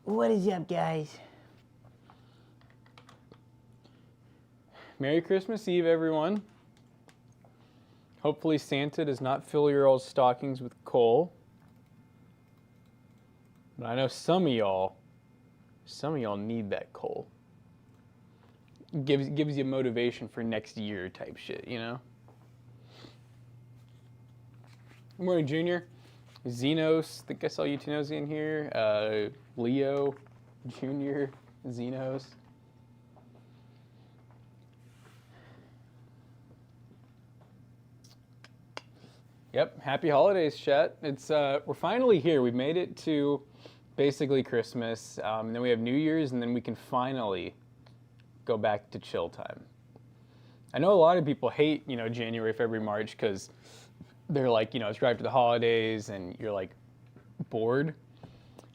What is up, guys? Merry Christmas Eve, everyone. Hopefully Santa does not fill your all's stockings with coal. But I know some of y'all need that coal. Gives you motivation for next year type shit, you know? Good morning, Junior. Xenos, I think I saw you two in here. Leo, Junior, Xenos. Yep, happy holidays, chat. It's we're finally here. We've made it to basically Christmas, and then we have New Year's, and then we can finally go back to chill time. I know a lot of people hate, you know, January, February, March, because they're like, you know, it's right after the holidays, and you're like bored.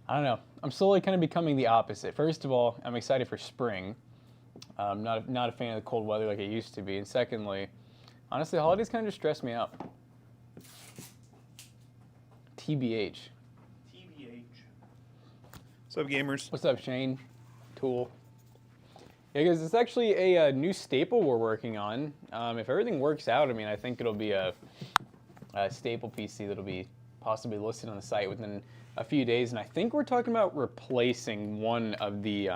I don't know. I'm slowly kind of becoming the opposite. First of all, I'm excited for spring. I'm not a fan of the cold weather like it used to be. And secondly, honestly, the holidays kind of just stress me out. TBH. What's up, gamers? What's up, Shane? Tool. Yeah, because it's actually a new staple we're working on. If everything works out, I mean, I think it'll be a staple PC that'll be possibly listed on the site within a few days. And I think we're talking about replacing one of the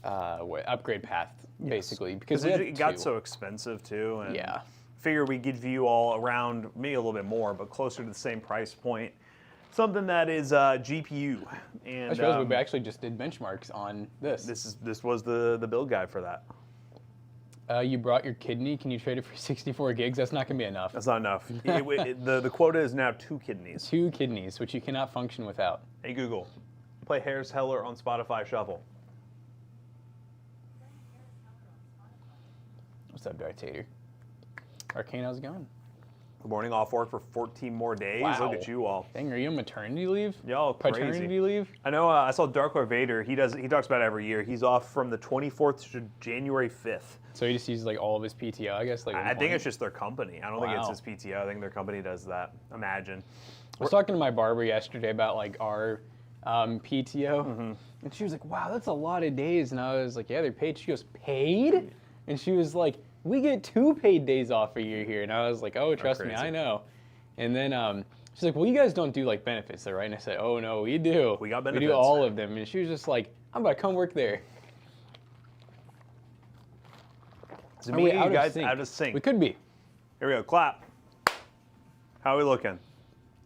upgrade path, basically. Because it got so expensive, too. And yeah. Figure we give you all around, maybe a little bit more, but closer to the same price point. Something that is GPU. And I suppose we actually just did benchmarks on this. This was the build guide for that. You brought your kidney. Can you trade it for 64 gigs? That's not going to be enough. That's not enough. The quota is now 2 kidneys. 2 kidneys, which you cannot function without. Hey, Google, play Harris Heller on Spotify Shuffle. What's up, Darth Tater? Arcane, how's it going? Good morning, off work for 14 more days. Wow. Look at you all. Dang, are you on maternity leave? Yo, crazy. Paternity leave? I know. I saw Dark Lord Vader. He talks about it every year. He's off from the 24th to January 5th. So he just uses like all of his PTO, I guess. Like I think it's just their company. I don't think Wow. it's his PTO. I think their company does that. Imagine. I was talking to my barber yesterday about like our PTO, and she was like, "Wow, that's a lot of days." And I was like, "Yeah, they're paid." She goes, "Paid?" And she was like, "We get 2 paid days off a year here." And I was like, "Oh, trust me, I know." And then she's like, "Well, you guys don't do like benefits, though, right?" And I said, "Oh no, we do. We got benefits. We do all of them." And she was just like, "I'm about to come work there." So me and you guys out of sync. We could be. Here we go. Clap. How are we looking?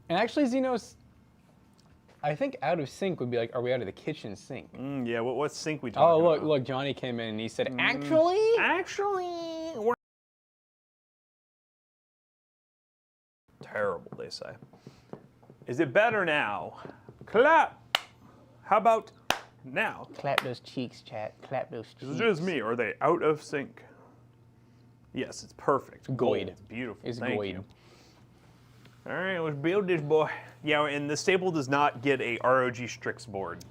And actually, Xenos, I think out of sync would be like, are we out of the kitchen sink? Yeah. What sync we talking about? Look, Johnny came in and he said, actually, we're terrible, they say. Is it better now? Clap. How about now? Clap those cheeks, chat. Clap those cheeks. Is it just me, or are they out of sync? Yes, it's perfect. Gold. It's beautiful. It's Thank gold. you. All right, let's build this boy. Yeah, and the staple does not get a ROG Strix board.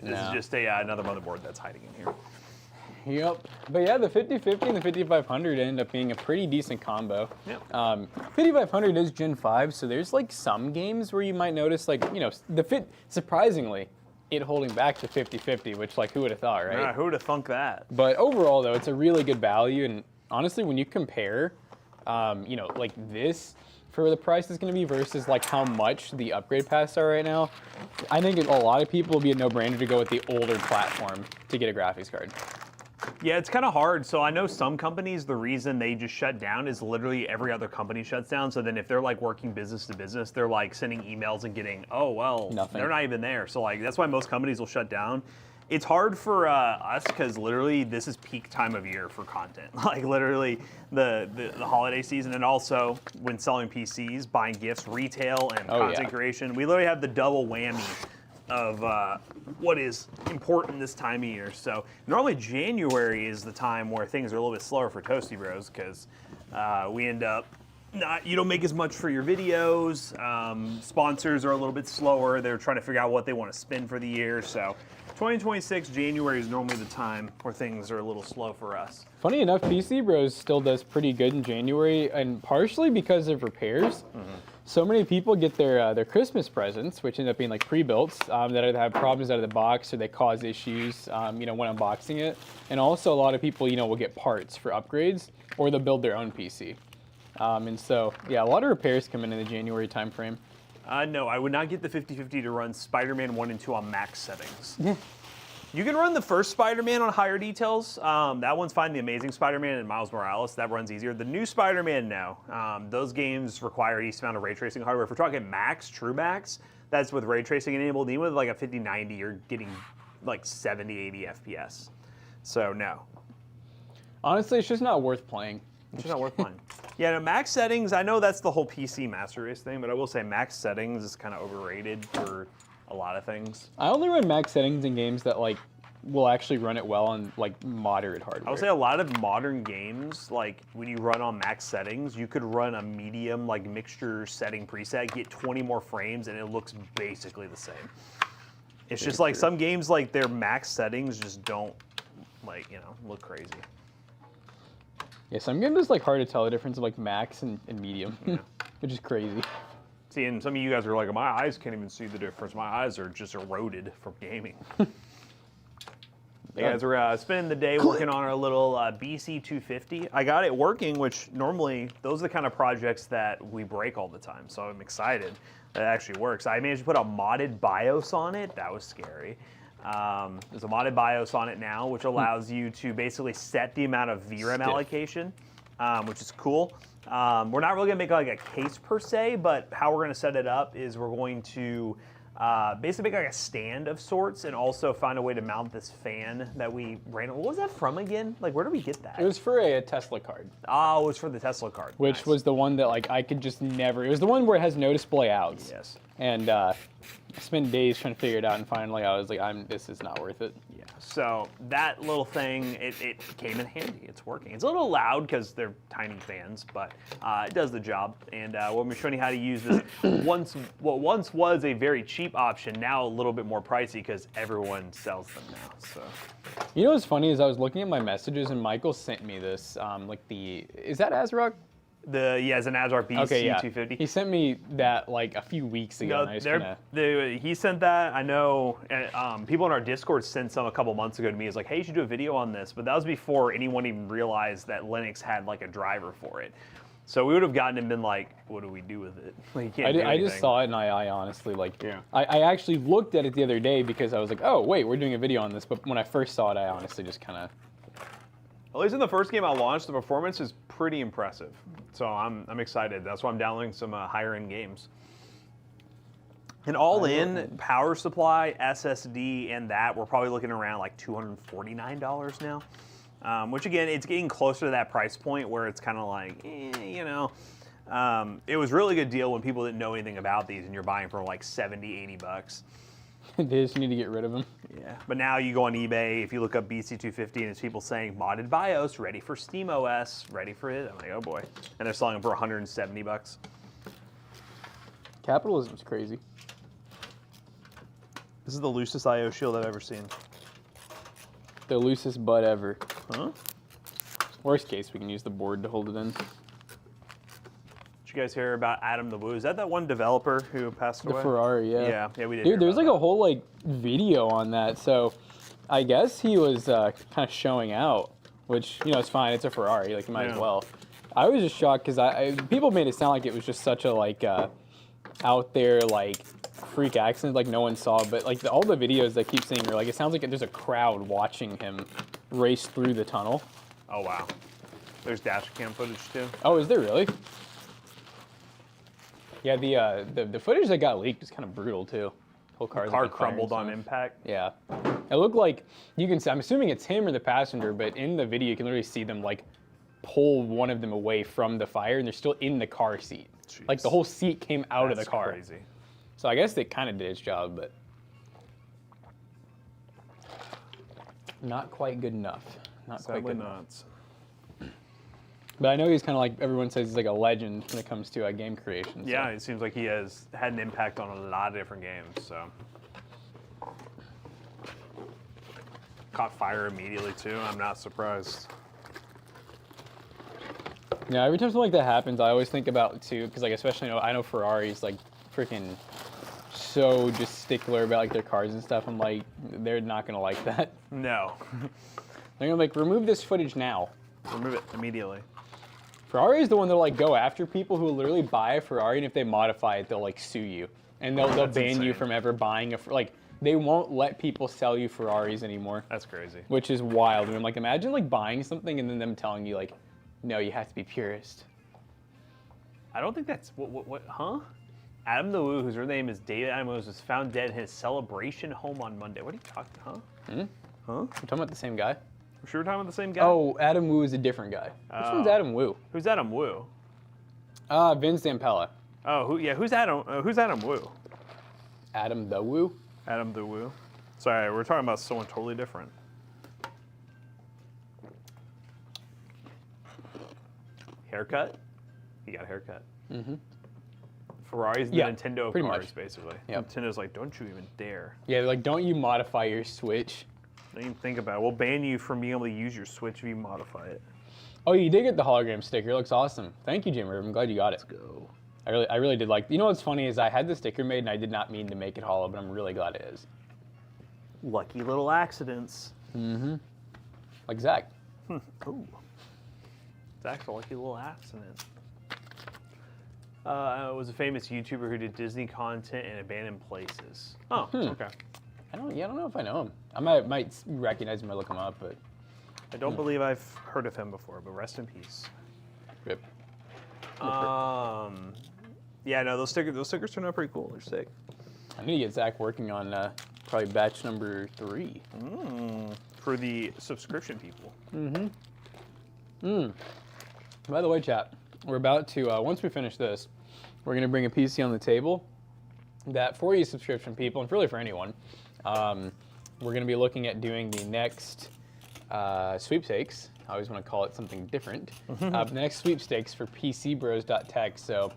This is just another motherboard that's hiding in here. Yep. But yeah, the 5050 and the 5500 end up being a pretty decent combo. Yep. 5500 is Gen 5, so there's like some games where you might notice like, you know, surprisingly, it holding back to 5050, which like who would have thought, right? Who would have thunk that? But overall though, it's a really good value, and honestly, when you compare, you know, like this for the price it's going to be versus like how much the upgrade paths are right now, I think a lot of people will be a no-brainer to go with the older platform to get a graphics card. Yeah, it's kind of hard. So I know some companies, the reason they just shut down is literally every other company shuts down. So then if they're like working business to business, they're like sending emails and getting, oh, well, nothing. They're not even there. So like that's why most companies will shut down. It's hard for us because literally this is peak time of year for content. Like literally the holiday season, and also when selling PCs, buying gifts, retail, and content creation. We literally have the double whammy of what is important this time of year. So normally January is the time where things are a little bit slower for Toasty Bros because we end up you don't make as much for your videos. Sponsors are a little bit slower. They're trying to figure out what they want to spend for the year. So 2026 January is normally the time where things are a little slow for us. Funny enough, PCBros still does pretty good in January, and partially because of repairs. So many people get their Christmas presents, which end up being like pre-builts, that either have problems out of the box or they cause issues, when unboxing it. And also a lot of people, will get parts for upgrades or they'll build their own PC. And so, yeah, a lot of repairs come in the January timeframe. No, I would not get the 5050 to run Spider-Man 1 and 2 on max settings. You can run the first Spider-Man on higher details. That one's fine. The Amazing Spider-Man and Miles Morales, that runs easier. The new Spider-Man, no. Those games require a decent amount of ray tracing hardware. If we're talking max, true max, that's with ray tracing enabled. Even with like a 5090, you're getting like 70, 80 FPS. So no. Honestly, it's just not worth playing. It's just not worth playing. Yeah, no, max settings, I know that's the whole PC master race thing, but I will say max settings is kind of overrated for a lot of things. I only run max settings in games that like will actually run it well on like moderate hardware. I would say a lot of modern games, like when you run on max settings, you could run a medium like mixture setting preset, get 20 more frames, and it looks basically the same. It's just like some games, like their max settings just don't look crazy. Yeah, some games it's like hard to tell the difference of like max and medium, which is crazy. See, and some of you guys are like, my eyes can't even see the difference. My eyes are just eroded from gaming. Yeah, guys, we're spending the day working on our little BC250. I got it working, which normally those are the kind of projects that we break all the time. So I'm excited that it actually works. I managed to put a modded BIOS on it. That was scary. There's a modded BIOS on it now, which allows you to basically set the amount of VRAM allocation, which is cool. We're not really gonna make like a case per se, but how we're gonna set it up is we're going to basically make like a stand of sorts and also find a way to mount this fan that we ran. What was that from again? Like, where did we get that? It was for a Tesla card. Oh, it was for the Tesla card. Which was the one that like I could just never, it was the one where it has no display outs. Yes. And I spent days trying to figure it out, and finally I was like, this is not worth it. Yeah, so that little thing, it came in handy. It's working. It's a little loud because they're tiny fans, but it does the job. And we'll be showing you how to use this. What once was a very cheap option, now a little bit more pricey because everyone sells them now. So. You know what's funny is I was looking at my messages and Michael sent me this, is that ASRock? It's an ASRock BC250. He sent me that like a few weeks ago. He sent that. I know people in our Discord sent some a couple months ago to me. It's like, hey, you should do a video on this. But that was before anyone even realized that Linux had like a driver for it. So we would have gotten and been like, what do we do with it? Like, you can't do I just saw it and I honestly I actually looked at it the other day because I was like, oh wait, we're doing a video on this. But when I first saw it, I honestly just kind of. At least in the first game I launched, the performance is pretty impressive. So I'm excited. That's why I'm downloading some higher end games. And all in, power supply, SSD, and that, we're probably looking around like $249 now. Which again, it's getting closer to that price point where it's kind of like, it was a really good deal when people didn't know anything about these and you're buying for like 70, 80 bucks. They just need to get rid of them. Yeah, but now you go on eBay, if you look up BC250 and it's people saying modded BIOS, ready for SteamOS, ready for it. I'm like, oh boy. And they're selling them for 170 bucks. Capitalism's crazy. This is the loosest I/O shield I've ever seen. The loosest butt ever. Huh? Worst case, we can use the board to hold it in. Did you guys hear about Adam the Woo? Is that one developer who passed away? The Ferrari, yeah. Yeah, we did. Dude, there's like a whole like video on that. So I guess he was kind of showing out, which, it's fine. It's a Ferrari. Like, you might as well. I was just shocked because people made it sound like it was just such a like out there like freak accident, like no one saw. But like all the videos that keep seeing are like, it sounds like there's a crowd watching him race through the tunnel. Oh, wow. There's dash cam footage too. Oh, is there really? Yeah, the footage that got leaked is kind of brutal too. Whole car crumbled on impact. Yeah, it looked like you can see. I'm assuming it's him or the passenger, but in the video you can literally see them like pull one of them away from the fire, and they're still in the car seat. Jeez. Like the whole seat came out of the car. That's crazy. So I guess they kind of did its job, but not quite good enough. Not Sadly quite good not. enough. But I know he's kind of like, everyone says he's like a legend when it comes to game creation. So. Yeah, it seems like he has had an impact on a lot of different games, so. Caught fire immediately, too. I'm not surprised. Yeah, every time something like that happens, I always think about, too, because, like, especially, I know Ferrari's, like, freaking so just stickler about, like, their cars and stuff. I'm like, they're not going to like that. No. They're going to, like, remove this footage now. Remove it immediately. Ferrari is the one that'll like go after people who will literally buy a Ferrari, and if they modify it, they'll like sue you, and they'll ban insane. you from ever buying like they won't let people sell you Ferraris anymore. That's crazy. Which is wild. And I'm like, imagine like buying something and then them telling you like, no, you have to be purist. I don't think that's what huh? Adam the Woo, whose real name is David Amos, was found dead in his celebration home on Monday. What are you talking? Huh? Huh? We're talking about the same guy. We're sure we're talking about the same guy. Oh, Adam Woo is a different guy. Which one's Adam Woo? Who's Adam Woo? Vince Zampella. Oh, who's Adam? Who's Adam Woo? Adam the Woo. Adam the Woo. Sorry, we're talking about someone totally different. Haircut? He got a haircut. Mm-hmm. Ferrari's the Nintendo of pretty cars, much. basically. Yep. Nintendo's like, don't you even dare. Yeah, like don't you modify your Switch. Don't even think about it. We'll ban you from being able to use your Switch if you modify it. Oh, you did get the hologram sticker. It looks awesome. Thank you, Jimmy. I'm glad you got it. Let's go. I really did like. You know what's funny is I had the sticker made and I did not mean to make it hollow, but I'm really glad it is. Lucky little accidents. Mm-hmm. Like Zach. Ooh. Zach's a lucky little accident. It was a famous YouTuber who did Disney content in abandoned places. Oh, okay. I don't know if I know him. I might recognize him. I look him up, but I don't believe I've heard of him before, but rest in peace. rip. Yeah, no, those stickers turn out pretty cool. They're sick. I need to get Zach working on probably batch number 3. For the subscription people. By the way, chat, we're about to once we finish this, we're gonna bring a PC on the table that for you subscription people, and really for anyone, we're gonna be looking at doing the next sweepstakes. I always want to call it something different. The next sweepstakes for PCBros.tech. So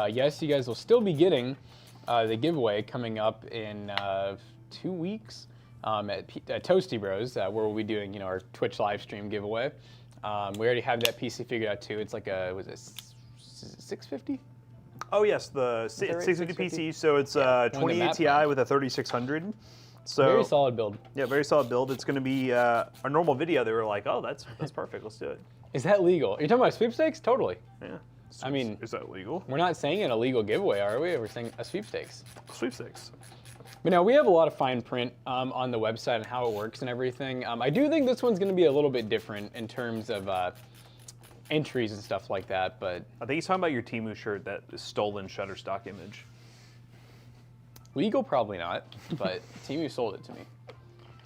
yes, you guys will still be getting the giveaway coming up in 2 weeks at Toasty Bros, where we'll be doing our Twitch live stream giveaway. We already have that PC figured out too. It's like was it 650? Oh yes, the 650 PC. So it's 28 Ti with a 3600. So very solid build. Yeah, very solid build. It's going to be a normal video. They were like, oh, that's perfect. Let's do it. Is that legal? You're talking about sweepstakes? Totally. Yeah. I mean, is that legal? We're not saying an illegal giveaway, are we? We're saying a sweepstakes. Sweepstakes. But now we have a lot of fine print on the website and how it works and everything. I do think this one's going to be a little bit different in terms of entries and stuff like that. But I think he's talking about your Temu shirt, that stolen Shutterstock image. Legal, probably not, but Temu sold it to me.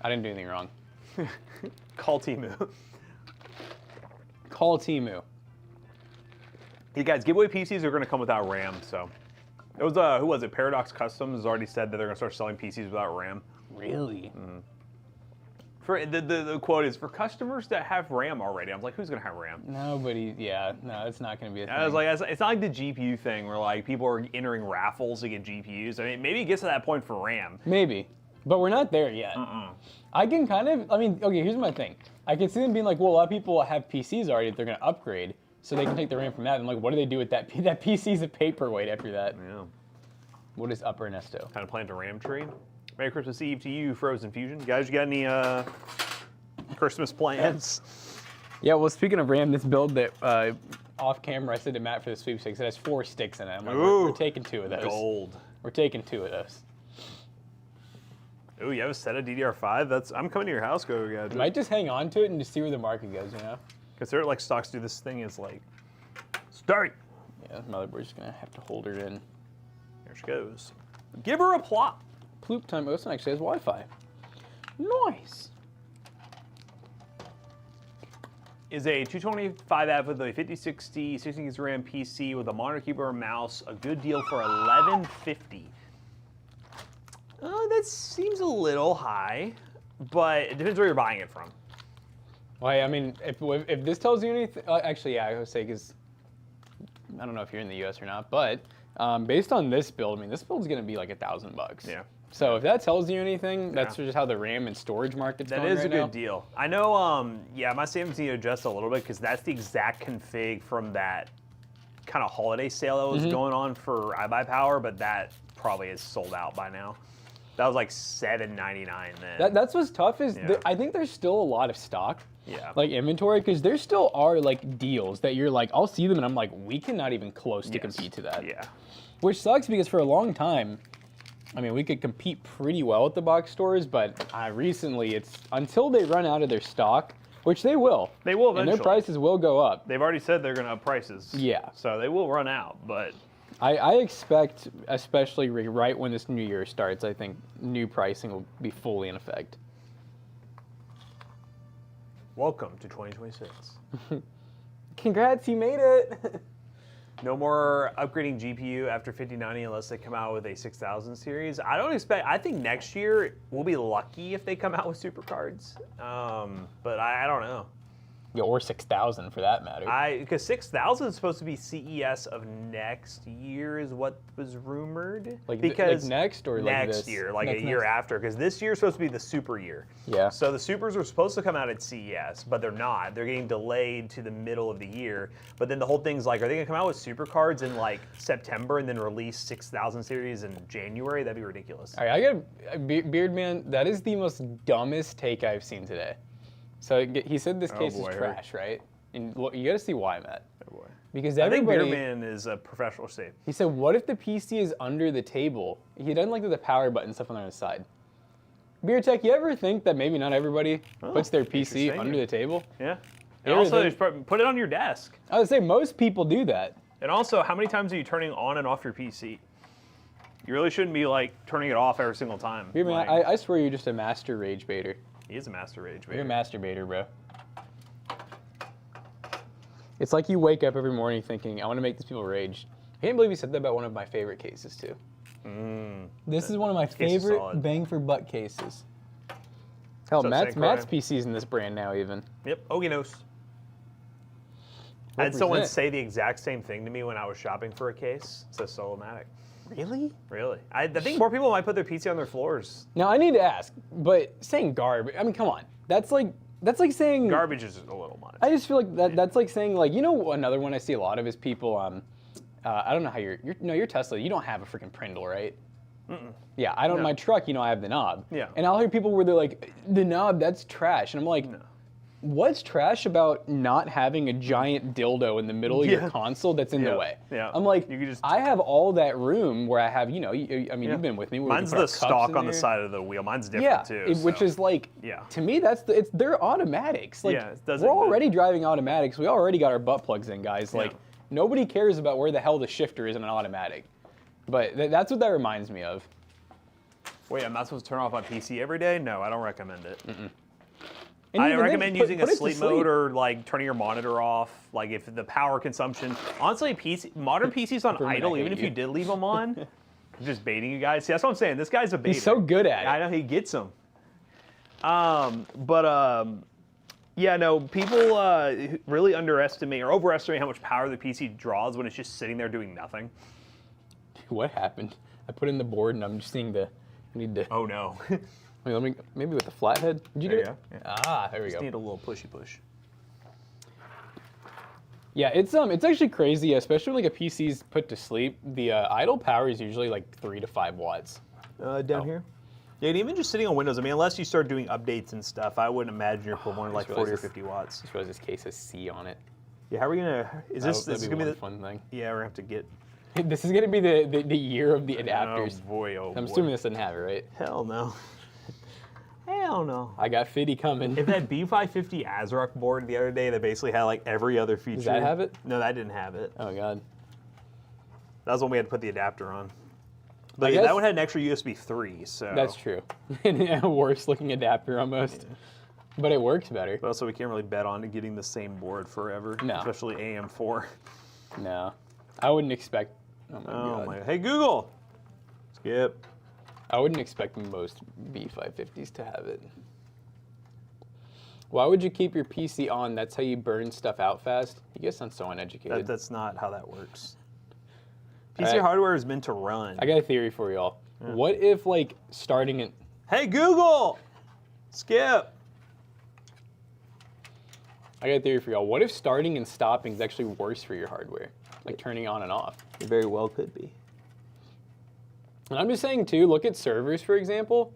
I didn't do anything wrong. Call Temu. Call Temu. Hey guys, giveaway PCs are going to come without RAM, so. It was, who was it? Paradox Customs has already said that they're going to start selling PCs without RAM. Really? For the quote is, for customers that have RAM already. I was like, who's going to have RAM? Nobody, yeah, no, it's not going to be a thing. I was like, it's not like the GPU thing where like people are entering raffles to get GPUs. I mean, maybe it gets to that point for RAM. Maybe, but we're not there yet. I can kind of, okay, here's my thing. I can see them being like, well, a lot of people have PCs already that they're going to upgrade, so they can take the RAM from that. And like, what do they do with that? That PC's a paperweight after that. Yeah. What is Upper Ernesto? Kind of plant a RAM tree. Merry Christmas Eve to you, Frozen Fusion. Guys, you got any Christmas plans? Yeah, well, speaking of RAM, this build that off camera I said to Matt for the sweepstakes, it has 4 sticks in it. I'm like, we're taking 2 of those. Gold. We're taking 2 of those. Ooh, you have a set of DDR5? I'm coming to your house, go I gadget. might just hang on to it and just see where the market goes, you know? Consider it like stocks do. This thing is like, start. Yeah, the motherboard's just gonna have to hold her in. There she goes. Give her a plop. Ploop time. Oh, this one actually has Wi-Fi. Nice. Is a 225F with a 5060 16 GB RAM PC with a monitor, keyboard, and mouse a good deal for $1150? That seems a little high, but it depends where you're buying it from. Well, I mean, if this tells you anything, actually, yeah, I would say because I don't know if you're in the U.S. or not, but based on this build, I mean, this build's gonna be like $1,000. Yeah. So if that tells you anything, that's just how the RAM and storage market's going That is right a good now. deal. I know, yeah, my savings need to adjust a little bit because that's the exact config from that kind of holiday sale that was going on for iBuyPower, but that probably is sold out by now. That was like $7.99 then. That's what's tough is Yeah. I think there's still a lot of stock, Yeah. like inventory, because there still are like deals that you're like, I'll see them and I'm like, we cannot even close to compete to that. Yeah. Which sucks because for a long time, I mean, we could compete pretty well at the box stores, but recently it's until they run out of their stock, which they will. They will And eventually. their prices will go up. They've already said they're going to up prices. Yeah. So they will run out, but I expect, especially right when this new year starts, I think new pricing will be fully in effect. welcome to 2026. Congrats, you made it! No more upgrading GPU after 5090 unless they come out with a 6000 series. I think next year we'll be lucky if they come out with super cards. But I don't know. Yeah, or 6,000 for that matter. Because 6000 is supposed to be CES of next year is what was rumored. Like next or like next this? year, like Next- a year after. Because this year is supposed to be the super year. Yeah. So the supers are supposed to come out at CES, but they're not. They're getting delayed to the middle of the year. But then the whole thing's like, are they gonna come out with super cards in like September and then release 6000 series in January? That'd be ridiculous. All right, I got Beard Man. That is the most dumbest take I've seen today. So he said this case boy, is hurry. trash, right? And you got to see why, Matt. Oh boy. Because I think everybody. Beerman is a professional safe. He said, "What if the PC is under the table?" He doesn't like the power button stuff on the side. Beer Tech, you ever think that maybe not everybody puts their PC interesting. under the table? Yeah. You And ever also, think- just put it on your desk. I would say most people do that. And also, how many times are you turning on and off your PC? You really shouldn't be like turning it off every single time. Beer Man, Like, I swear you're just a master rage baiter. he is a master rage You're a baiter. masturbator, bro. It's like you wake up every morning thinking, I want to make these people rage. I can't believe you said that about one of my favorite cases, too. This is one of my case is favorite solid. bang for buck cases. Hell, What's up, Matt's Sankara? PC's in this brand now, even. Yep, Oginos. I had someone Represent. say the exact same thing to me when I was shopping for a case. It says Solomatic. Really? Really? I think more people might put their PC on their floors. Now, I need to ask, but saying garbage, I mean, come on. That's like saying... Garbage is a little much. I just feel like that's like saying, like, you know, another one I see a lot of is people, I don't know how your Tesla, you don't have a freaking Prindle, right? Yeah, I don't, No. my truck, you know, I have the knob. Yeah. And I'll hear people where they're like, the knob, that's trash. And I'm like, what's trash about not having a giant dildo in the middle of your console that's in the Yeah. way? Yeah. I'm like, You could just- I have all that room where I have, you know, I mean, you've been with me. Where we Mine's can put the our cups stock in on the there. side of the wheel. Mine's Yeah, different too. which so. is like, Yeah. to me, they're automatics. Like, Yeah, it doesn't- we're already driving automatics. We already got our butt plugs in, guys. Like, nobody cares about where the hell the shifter is in an automatic. But that's what that reminds me of. Wait, I'm not supposed to turn off my PC every day? No, I don't recommend it. And I even then, recommend put using a it to sleep mode or like turning your monitor off. Like if the power consumption, honestly, modern PCs on For a minute, idle, I even hate if you you. did leave them on, I'm just baiting you guys. See, that's what I'm saying. This guy's a baiter. He's so good at it. I know he gets them. Yeah, no, people really underestimate or overestimate how much power the PC draws when it's just sitting there doing nothing. What happened? I put in the board and I'm just seeing I need to. Oh no. Wait, let me maybe with the flathead. Did you There do you it? go. Yeah. Ah, there we Just go. need a little pushy push. Yeah, it's actually crazy, especially when like a PC's put to sleep. The idle power is usually like 3 to 5 watts. Down here? Yeah, and even just sitting on Windows, I mean, unless you start doing updates and stuff, I wouldn't imagine you're putting more than like just 40 or realized 50 watts. I just realized this case has C on it. Yeah, how are we gonna? Is this That'd is be gonna be one the? fun thing. Yeah, we're gonna have to get. This is gonna be the year of the adapters. Oh boy, oh I'm boy. assuming this doesn't have it, right? Hell no. Hell no. I got Fiddy coming. If that B550 ASRock board the other day that basically had like every other feature. Does that have it? No, that didn't have it. Oh god. That was when we had to put the adapter on. But yeah, guess- that one had an extra USB 3, so. That's true. A worse looking adapter almost. But it works better. But also, we can't really bet on getting the same board forever. No. Especially AM4. No. I wouldn't expect. Oh my Oh god. my. Hey Google. Skip. I wouldn't expect most B550s to have it. Why would you keep your PC on? That's how you burn stuff out fast. You guys sound so uneducated. That's not how that works. All PC right. hardware is meant to run. I got a theory for y'all. Yeah. What if, like, starting in... Hey, Google! Skip! I got a theory for y'all. What if starting and stopping is actually worse for your hardware? Like turning on and off? It very well could be. And I'm just saying, too, look at servers, for example.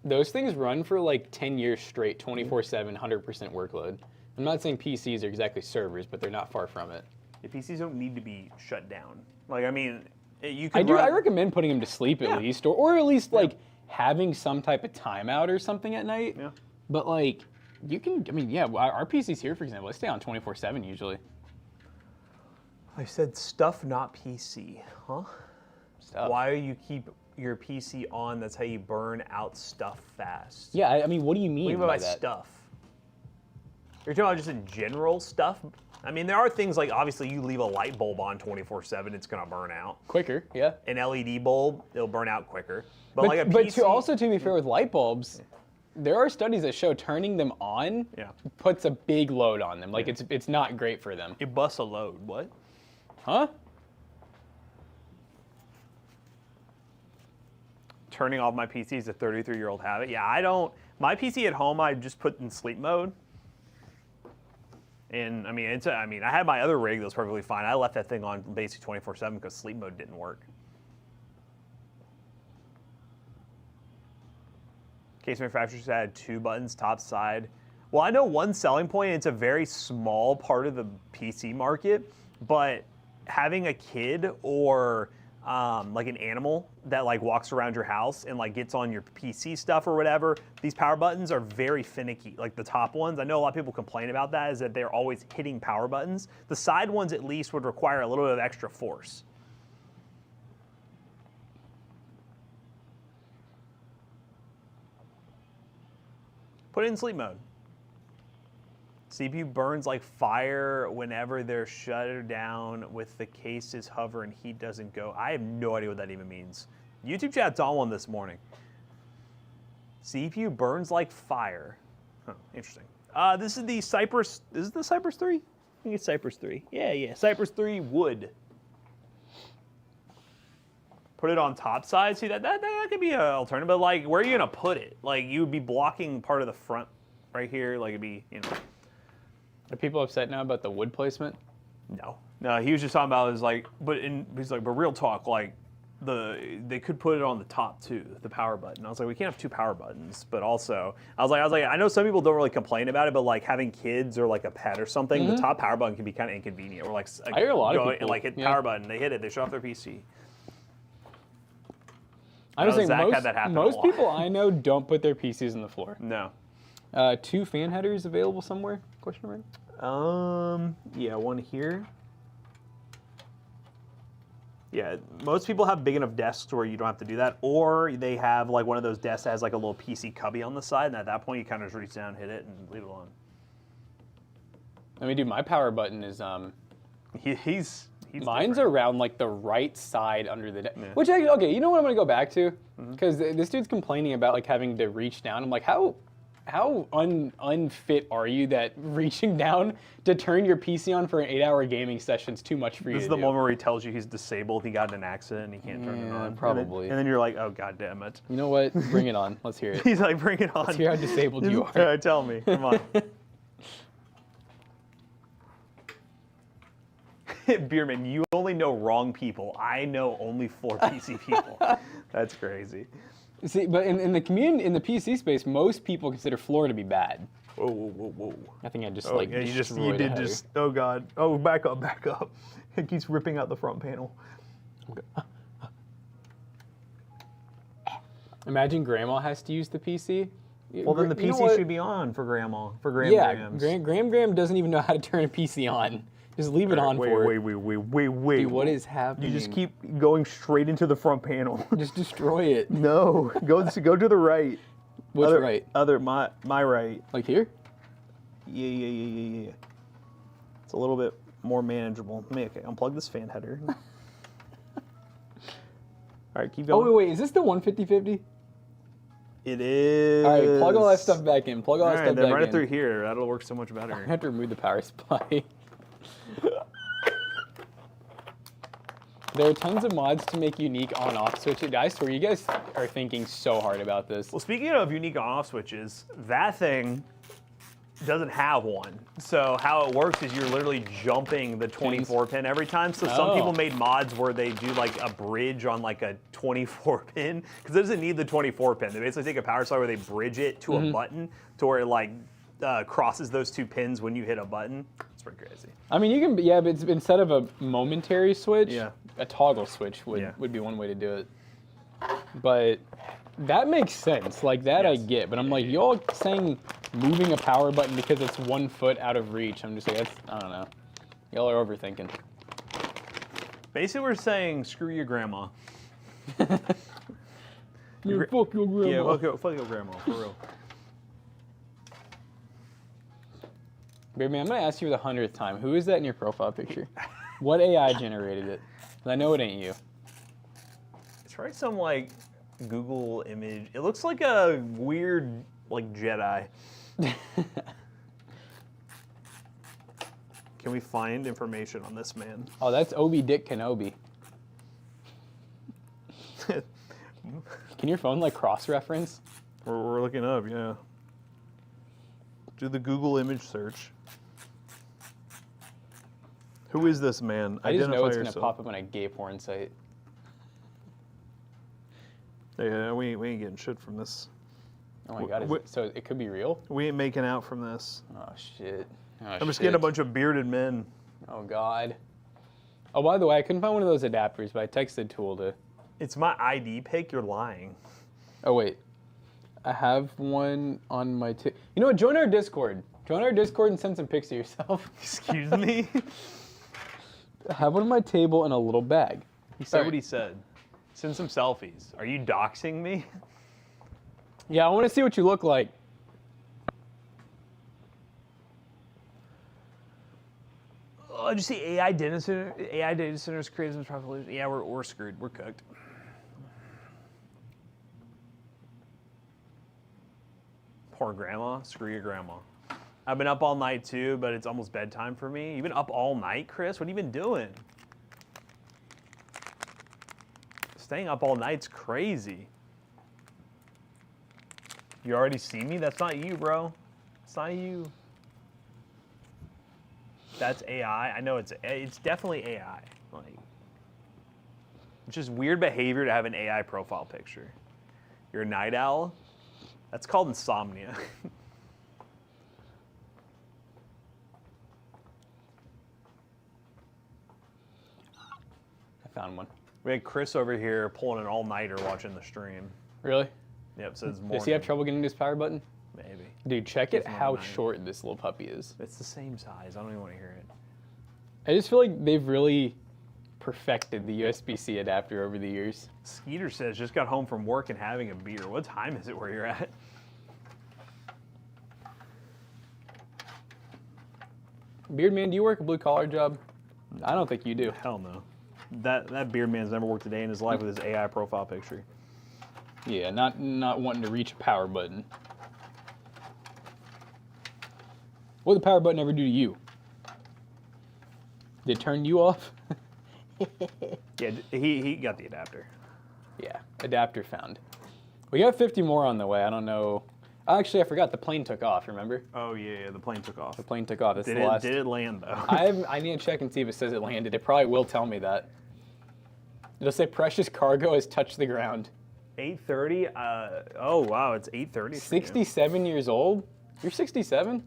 Those things run for like 10 years straight, 24/7, 100% workload. I'm not saying PCs are exactly servers, but they're not far from it. The PCs don't need to be shut down. Like, I mean, you can I recommend putting them to sleep at least, or at least like having some type of timeout or something at night. Yeah. But like, you can, I mean, yeah, our PCs here, for example, they stay on 24/7 usually. I said stuff, not PC, huh? Stuff. Why do you keep your PC on? That's how you burn out stuff fast. Yeah, I mean, what do you mean What do you mean by by that? stuff? You're talking about just in general stuff? I mean, there are things like, obviously, you leave a light bulb on 24/7, it's going to burn out. Quicker, yeah. An LED bulb, it'll burn out quicker. But like a PC... But to be fair with light bulbs, there are studies that show turning them on puts a big load on them. Like, it's not great for them. It busts a load. What? Huh? Turning off my PC is a 33-year-old habit. Yeah, I don't... My PC at home, I just put in sleep mode. And, I mean, I had my other rig that was perfectly fine. I left that thing on basically 24/7 because sleep mode didn't work. Case manufacturers had 2 buttons, top, side. Well, I know one selling point, it's a very small part of the PC market, but having a kid or like an animal that like walks around your house and like gets on your PC stuff or whatever, these power buttons are very finicky. Like the top ones, I know a lot of people complain about that, is that they're always hitting power buttons. The side ones at least would require a little bit of extra force. Put it in sleep mode. CPU burns like fire whenever they're shut down with the cases hover and heat doesn't go. I have no idea what that even means. YouTube chat's on one this morning. CPU burns like fire. Huh, interesting. This is the Cypress, is it the Cypress 3? I think it's Cypress 3. Yeah, Cypress 3 wood. Put it on top side. See, that could be an alternative, but like, where are you gonna put it? Like, you would be blocking part of the front right here. Like, it'd be, you know. Are people upset now about the wood placement? No, he was just talking about is like, but real talk, like they could put it on the top too, the power button. I was like, we can't have 2 power buttons, but also I was like, I know some people don't really complain about it, but like having kids or like a pet or something, the top power button can be kind of inconvenient. Or like I hear a lot of people and like hit the power button, they hit it, they shut off their PC. I was saying had most people I know don't put their PCs on the floor. No. 2 fan headers available somewhere? Question mark. Yeah, one here. Yeah, most people have big enough desks where you don't have to do that, or they have like one of those desks that has like a little PC cubby on the side, and at that point you kind of just reach down, hit it, and leave it alone. I mean, dude, my power button is He's mine's different. around like the right side under the desk. Yeah. Which okay, you know what I'm gonna go back to? Because this dude's complaining about like having to reach down. I'm like, how unfit are you that reaching down to turn your PC on for an 8-hour gaming session is too much for you? This is the moment where he tells you he's disabled, he got in an accident, and he can't turn it on. Probably. And then you're like, oh, god damn it. You know what? Bring it on. Let's hear it. He's like, bring it on. Let's hear how disabled you are. Tell me. Come on. Bierman, you only know wrong people. I know only 4 PC people. That's crazy. See, but in the community, in the PC space, most people consider floor to be bad. Whoa. I think I just Oh, yeah, you did just, oh god. Oh, back up. It keeps ripping out the front panel. Okay. Imagine grandma has to use the PC. Well, then the PC should be on for grandma, for Grams. Graham doesn't even know how to turn a PC on. Just leave it on for her. Wait. Dude, what is happening? You just keep going straight into the front panel. Just destroy it. No, go to the right. Which right? My right. Like here? Yeah. It's a little bit more manageable. Okay, unplug this fan header. All right, keep going. Oh, wait, is this the 150/50? It is. All right, plug all that stuff back in. Plug all that All stuff right, then back run in. it through here. That'll work so much better. I have to remove the power supply. There are tons of mods to make unique on-off switches. I swear, you guys are thinking so hard about this. Well, speaking of unique on-off switches, that thing doesn't have one. So how it works is you're literally jumping the 24 pin every time. So some people made mods where they do like a bridge on like a 24 pin because it doesn't need the 24 pin. They basically take a power supply where they bridge it to a button to where it like crosses those two pins when you hit a button. It's pretty crazy. I mean, you can, yeah, but it's, instead of a momentary switch, Yeah. a toggle switch would be one way to do it. But that makes sense. Like that I get. But I'm like, y'all saying moving a power button because it's 1 foot out of reach. I'm just like, that's, I don't know. Y'all are overthinking. Basically, we're saying screw your grandma. Fuck your grandma. Yeah, fuck your grandma, for real. Baby, I'm gonna ask you for the 100th time. Who is that in your profile picture? What AI generated it? 'Cause I know it ain't you. It's probably some like Google image. It looks like a weird like Jedi. Can we find information on this man? Oh, that's Obi Dick Kenobi. Can your phone like cross-reference? We're looking up, yeah. Do the Google image search. Who is this man? I just know it's yourself. gonna pop up on a gay porn site. Yeah, we ain't getting shit from this. Oh my god, so it could be real? We ain't making out from this. Oh shit. Oh, I'm just getting a bunch of bearded men. Oh god. Oh, by the way, I couldn't find one of those adapters, but I texted Tool to... It's my ID pic, you're lying. Oh wait. I have one on my... You know what, join our Discord. Join our Discord and send some pics of yourself. Excuse me? I have one on my table in a little bag. He said what he said. Send some selfies. Are you doxing me? Yeah, I want to see what you look like. Oh, did you see AI data centers create some trouble? Yeah, we're screwed. We're cooked. Poor grandma. Screw your grandma. I've been up all night too, but it's almost bedtime for me. You've been up all night, Chris? What have you been doing? Staying up all night's crazy. You already see me? That's not you, bro. It's not you. That's AI. I know it's definitely AI. Like, it's just weird behavior to have an AI profile picture. You're a night owl? That's called insomnia. I found one. We had Chris over here pulling an all-nighter watching the stream. Really? Yep, so it's morning. Does he have trouble getting to his power button? Maybe. Dude, check it how night. short this little puppy is. It's the same size. I don't even want to hear it. I just feel like they've really perfected the USB-C adapter over the years. Skeeter says, just got home from work and having a beer. What time is it where you're at? Beardman, do you work a blue-collar job? I don't think you do. Hell no. That beard man's never worked a day in his life with his AI profile picture. Yeah, not wanting to reach a power button. What did the power button ever do to you? Did it turn you off? Yeah, he got the adapter. Yeah, adapter found. We got 50 more on the way. I don't know. Actually, I forgot. The plane took off, remember? Oh, yeah, the plane took off. The plane took off. That's Did the last. it land, though? I need to check and see if it says it landed. It probably will tell me that. It'll say precious cargo has touched the ground. 8:30? Oh, wow, it's 8:30 67 years old? You're 67?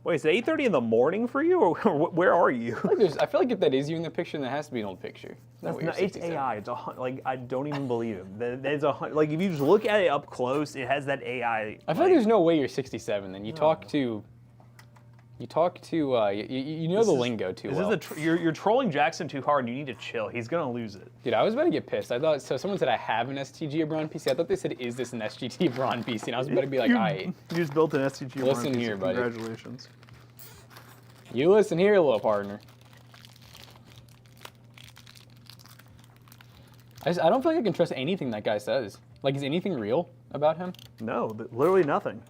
Wait, is it 8:30 in the morning for you, or where are you? I feel like if that is you in the picture, then it has to be an old picture. It's AI. It's like I don't even believe him. There's like if you just look at it up close, it has that AI. I feel like there's no way you're 67. Then you talk to you know the lingo too well. You're trolling Jackson too hard, and you need to chill. He's gonna lose it. Dude, I was about to get pissed. I thought someone said I have an STG Braun PC. I thought they said, "Is this an SGT Braun PC?" And I was about to be like, "I." You just built an STG. Listen here, buddy. Congratulations. You listen here, little partner. I don't feel like I can trust anything that guy says. Like, is anything real? about him? No, literally nothing.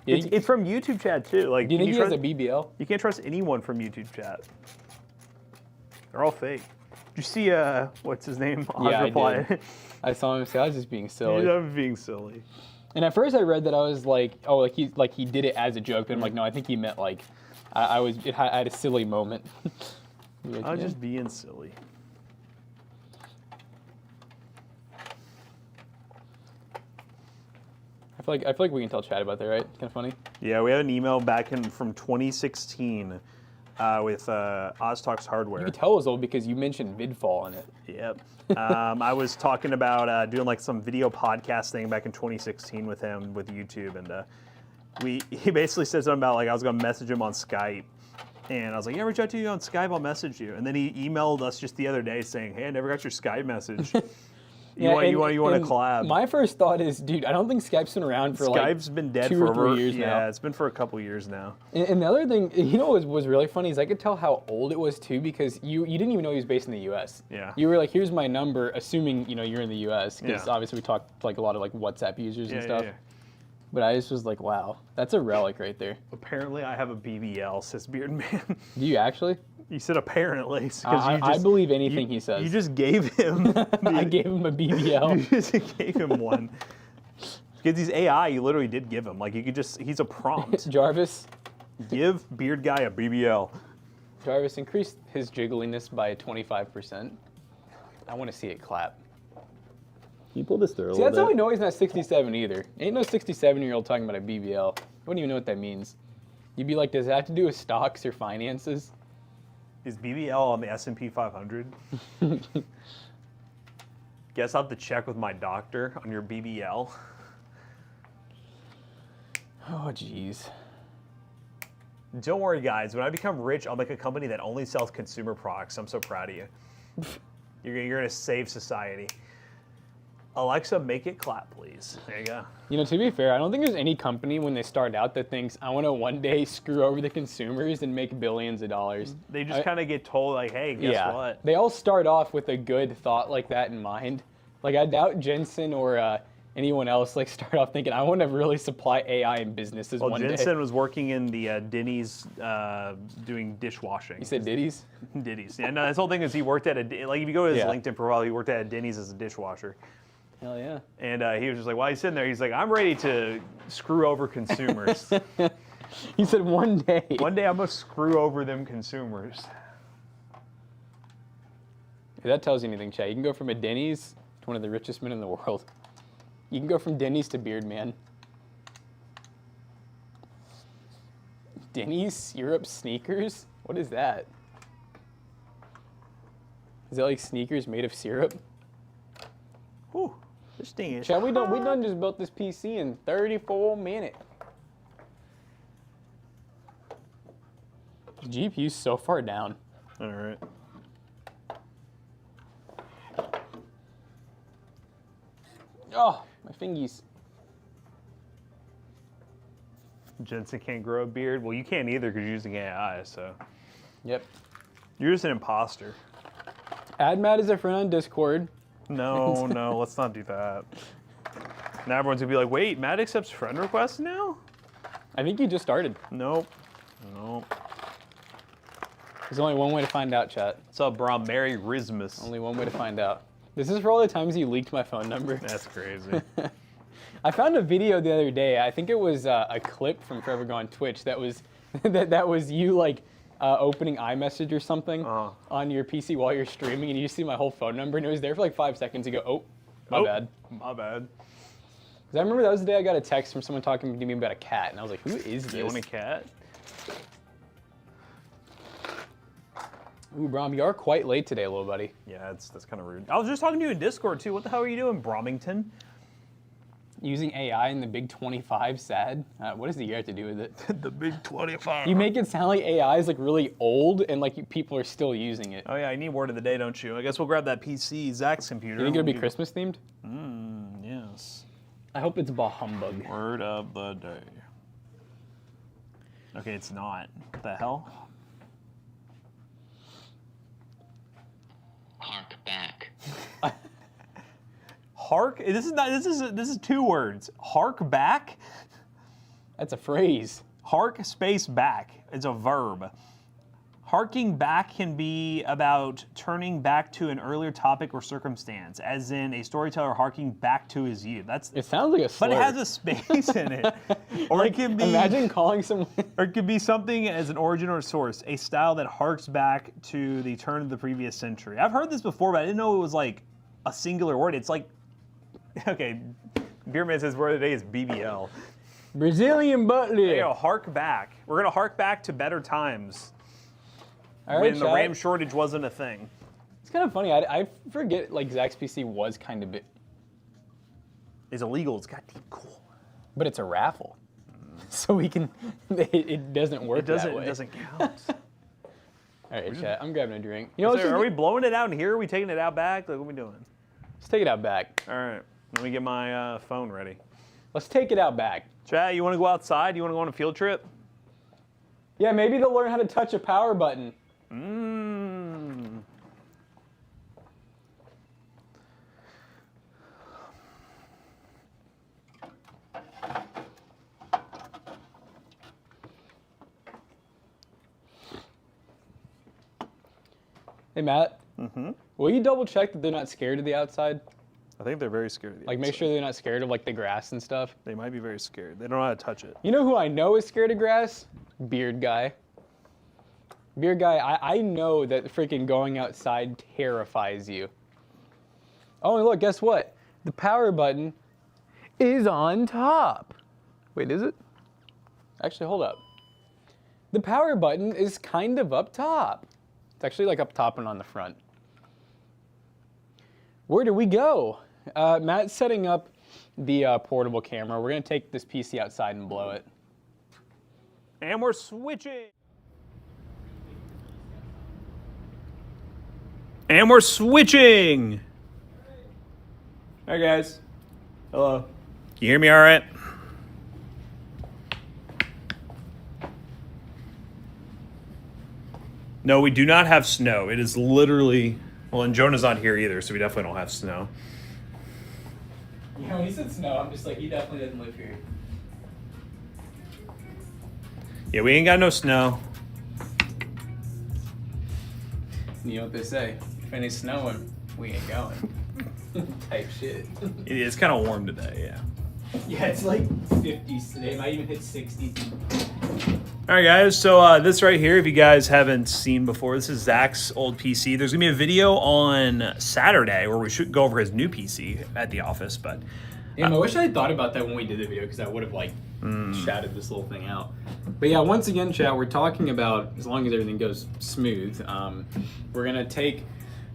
Yeah, It's from YouTube chat too. Like, Do you think he has trust, a BBL? You can't trust anyone from YouTube chat. They're all fake. Did you see what's his name? Yeah, reply. I did. I saw him say, I was just being silly. I'm being silly. And at first I read that I was like, oh, like he did it as a joke, but I'm like, no, I think he meant like, I had a silly moment. Like, I was just being silly. I feel like we can tell Chad about that, right? Kind of funny. Yeah, we had an email back in from 2016 with OzTalks Hardware. You can tell it was old because you mentioned Vidfall in it. Yep. I was talking about doing like some video podcast thing back in 2016 with him with YouTube, and he basically said something about like I was gonna message him on Skype, and I was like, yeah, reach out to you on Skype, I'll message you. And then he emailed us just the other day saying, hey, I never got your Skype message. You want to collab? My first thought is, dude, I don't think Skype's been around for Skype's been dead 2 for or 3 years now. Yeah, it's been for a couple years now. And the other thing, you know, what was really funny is I could tell how old it was too because you didn't even know he was based in the U.S. Yeah. You were like, here's my number, assuming you're in the U.S. because Yeah. obviously we talked to like a lot of like WhatsApp users and Yeah, stuff. yeah. But I just was like, wow, that's a relic right there. Apparently, I have a BBL, says Beard Man. Do you actually? You said apparently. I believe anything he says. You just gave him. I gave him a BBL. You just gave him one. Because he's AI, you literally did give him. Like, you could just, he's a prompt. Jarvis, Give Beard Guy a BBL. Jarvis, increase his jiggliness by 25%. I want to see it clap. Can you pull this through a See, that's how we know he's not 67 either. Ain't no 67-year-old talking about a BBL. I wouldn't even know what that means. You'd be like, does it have to do with stocks or finances? Is BBL on the S&P 500? Guess I'll have to check with my doctor on your BBL. Oh, jeez. Don't worry, guys. When I become rich, I'll make a company that only sells consumer products. I'm so proud of you. You're going to save society. Alexa, make it clap, please. There you go. You know, to be fair, I don't think there's any company when they start out that thinks, I want to one day screw over the consumers and make billions of dollars. They just kind of get told, like, hey, guess what? They all start off with a good thought like that in mind. Like, I doubt Jensen or anyone else like start off thinking, I want to really supply AI in businesses one day. Jensen was working in the Denny's doing dishwashing. You said Diddy's? Denny's. Yeah, no, his whole thing is he worked at like if you go to his Yeah. LinkedIn profile, he worked at a Denny's as a dishwasher. Hell yeah. And he was just like, while he's sitting there, he's like, I'm ready to screw over consumers. He said one day. One day I'm going to screw over them consumers. If that tells you anything, Chad, you can go from a Denny's to one of the richest men in the world. You can go from Denny's to Beard Man. Denny's syrup sneakers? What is that? Is that like sneakers made of syrup? Whew, this thing is Chad, we done just built this PC in 34 minutes. The GPU's so far down. All right. Oh, my fingies. Jensen can't grow a beard. Well, you can't either because you're using AI, so. Yep. You're just an imposter. Add Matt as a friend on Discord. No, no, let's not do that. Now everyone's going to be like, wait, Matt accepts friend requests now? I think you just started. Nope. Nope. There's only one way to find out, chat. What's up, bro? Merry Christmas. Only one way to find out. This is for all the times you leaked my phone number. That's crazy. I found a video the other day. I think it was a clip from Forever Gone Twitch that was that was you like opening iMessage or something on your PC while you're streaming, and you see my whole phone number, and it was there for like 5 seconds. You go, oh, my bad. My bad. 'Cause I remember that was the day I got a text from someone talking to me about a cat, and I was like, who is this? You want a cat? Ooh, Brom, you are quite late today, little buddy. Yeah, that's kind of rude. I was just talking to you in Discord, too. What the hell are you doing, Bromington? Using AI in the Big 25, sad. What does the year have to do with it? The Big 25. You make it sound like AI is like really old and like people are still using it. Oh, yeah, I need word of the day, don't you? I guess we'll grab that PC, Zach's computer. You think it'll be Christmas themed? Yes. I hope it's bah humbug. Word of the day. Okay, it's not. What the hell? Hark back. Hark. This is 2 words. Hark back. That's a phrase. Hark space back. It's a verb. Harking back can be about turning back to an earlier topic or circumstance, as in a storyteller harking back to his youth. It sounds like a slur. But it has a space in it. Or it can be. Imagine calling someone. Or it could be something as an origin or source, a style that harks back to the turn of the previous century. I've heard this before, but I didn't know it was like a singular word. It's like, okay, Beerman says word of the day is BBL. Brazilian butt There you lift. go, hark back. We're gonna hark back to better times. All right, When the chat. RAM shortage wasn't a thing. It's kind of funny. I forget like Zach's PC was kind of big, It's illegal, it's got deep cool. but it's a raffle, so we can. It doesn't work that way. It doesn't count. All right, chat. I'm grabbing a drink. You know, Are we blowing it out in here? Are we taking it out back? Like, what are we doing? let's take it out back. All right, let me get my phone ready. Let's take it out back. Chat, you want to go outside? You want to go on a field trip? Yeah, maybe they'll learn how to touch a power button. Mmm. Hey, Matt. Mm-hmm. Will you double check that they're not scared of the outside? I think they're very scared of the Like, make outside. sure they're not scared of like the grass and stuff. They might be very scared. They don't know how to touch it. You know who I know is scared of grass? Beard guy. Beard guy, I know that freaking going outside terrifies you. Oh, and look, guess what? The power button is on top. Wait, is it? Actually, hold up. The power button is kind of up top. It's actually like up top and on the front. Where do we go? Matt's setting up the portable camera. We're gonna take this PC outside and blow it. And we're switching. And we're switching. Hi, guys. Hello. Can you hear me all right? No, we do not have snow. It is literally, well, and Jonah's not here either, so we definitely don't have snow. You know, when he said snow, I'm just like, he definitely doesn't live here. Yeah, we ain't got no snow. You know what they say? If it ain't snowing, we ain't going. Type shit. It's kind of warm today, yeah. Yeah, it's like 50s today. It might even hit 60. All right, guys, so this right here, if you guys haven't seen before, this is Zach's old PC. There's going to be a video on Saturday where we should go over his new PC at the office, but... Damn, I wish I had thought about that when we did the video, because I would have, like, shouted this little thing out. But yeah, once again, chat, we're talking about, as long as everything goes smooth, we're going to take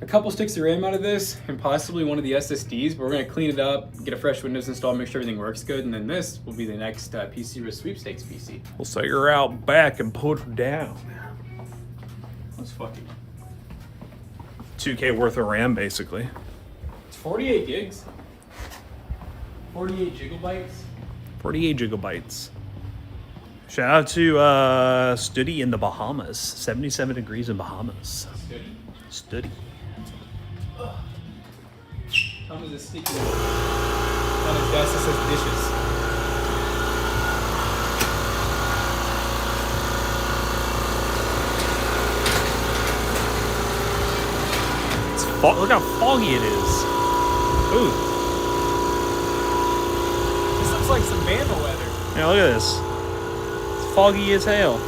a couple sticks of RAM out of this, and possibly one of the SSDs, but we're going to clean it up, get a fresh Windows install, make sure everything works good, and then this will be the next PCBros Sweepstakes PC. We'll set her out back and put her down. Let's fucking... 2K worth of RAM, basically. It's 48 gigs. 48 gigabytes. 48 gigabytes. Shout out to Studi in the Bahamas. 77 degrees in Bahamas. Studi. Come as a sticky on his desk that says dishes. Look how foggy it is. Ooh. This looks like some Bama weather. Yeah, look at this. It's foggy as hell.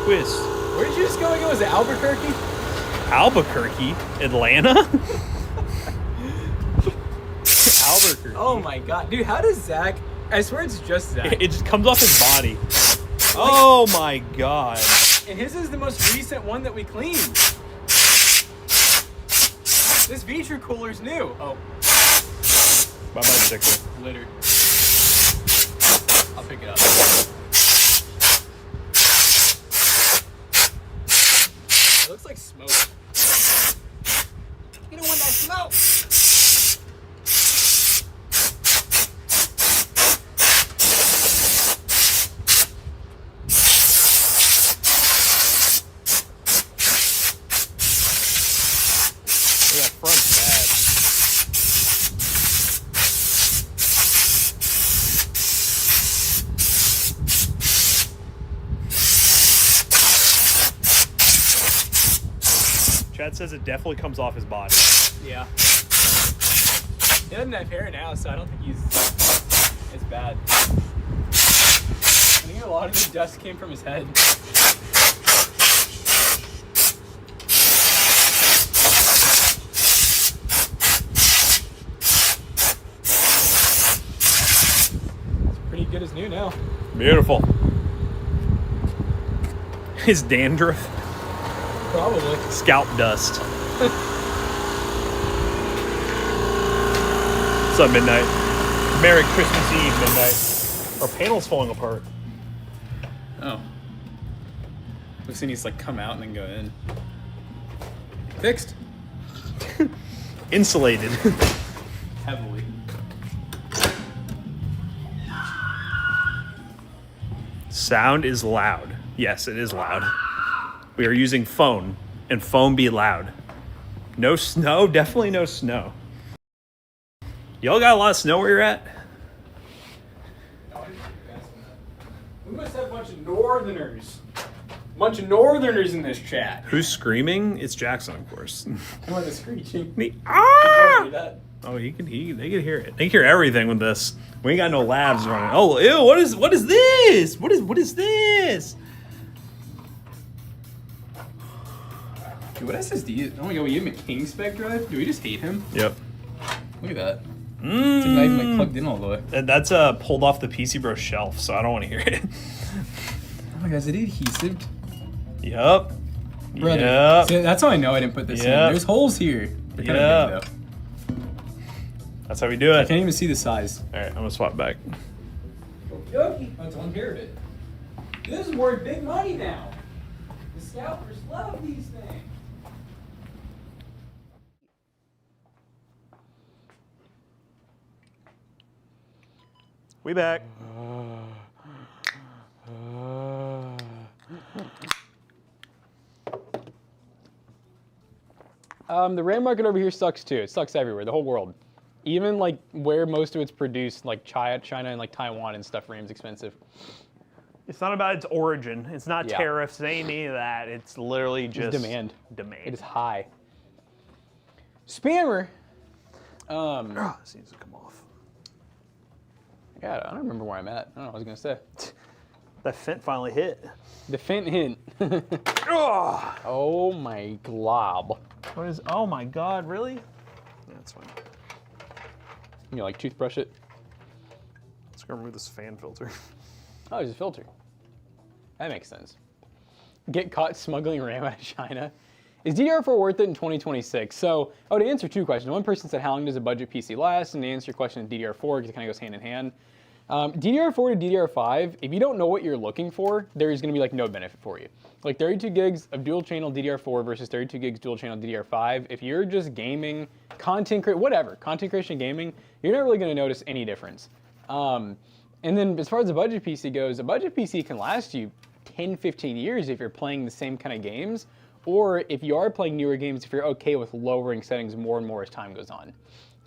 Twist. Where did you just go again? Was it Albuquerque? Albuquerque? Atlanta? Albuquerque. Oh my god. Dude, how does Zach... I swear it's just Zach. It just comes off his body. Oh my god. And his is the most recent one that we cleaned. This Vitra cooler's new. Oh. My bicycle. Littered. I'll pick it up. It looks like smoke. You don't want that smoke. Yeah, front's bad. Chat says it definitely comes off his body. Yeah. He doesn't have hair now, so I don't think it's bad. I think a lot of the dust came from his head. It's pretty good as new now. Beautiful. His dandruff. Probably. Scalp dust. What's up, Midnight? Merry Christmas Eve, Midnight. Our panel's falling apart. Oh. Looks like he needs to like come out and then go in. Fixed. Insulated. Heavily. Sound is loud. Yes, it is loud. We are using phone, and phone be loud. No snow, definitely no snow. Y'all got a lot of snow where you're at? We must have a bunch of northerners. A bunch of northerners in this chat. Who's screaming? It's Jackson, of course. I want the screeching. Ah! That. Oh, they can hear it. They can hear everything with this. We ain't got no labs running. Oh, ew! What is this? What is this? Dude, what SSD? Oh my god, we gave him a King spec drive? Do we just hate him? Yep. Look at that. It's not even like plugged in all the way. That's pulled off the PCBros shelf, so I don't want to hear it. Oh my god, is it adhesive? Yep. Brother. Yep. See, that's how I know I didn't put this in. Yep. There's holes here. They're kind of big That's how we do though. I it. can't even see the size. All right, I'm gonna swap back. Okey-dokey. That's one here of it. This is worth big money now. The scalpers love these things. We back. The RAM market over here sucks too. It sucks everywhere, the whole world. Even like where most of it's produced, like China and like Taiwan and stuff, RAM's expensive. It's not about its origin. It's not Yeah. tariffs. It ain't any of that. It's literally just demand. Demand. It is high. Spammer. This needs to come off. Yeah, I don't remember where I'm at. I don't know what I was gonna say. That Fent finally hit. The Fent hint. Oh, Oh my glob. what is? Oh my God! Really? Yeah, that's fine. You like toothbrush it? Let's go remove this fan filter. Oh, there's a filter. That makes sense. Get caught smuggling RAM out of China. Is DDR4 worth it in 2026? So, to answer two questions. One person said, how long does a budget PC last? And to answer your question, DDR4, because it kind of goes hand in hand. DDR4 to DDR5, if you don't know what you're looking for, there's going to be like no benefit for you. Like 32 gigs of dual channel DDR4 versus 32 gigs dual channel DDR5, if you're just gaming, content creation gaming, you're not really going to notice any difference. And then as far as a budget PC goes, a budget PC can last you 10, 15 years if you're playing the same kind of games, or if you are playing newer games, if you're okay with lowering settings more and more as time goes on.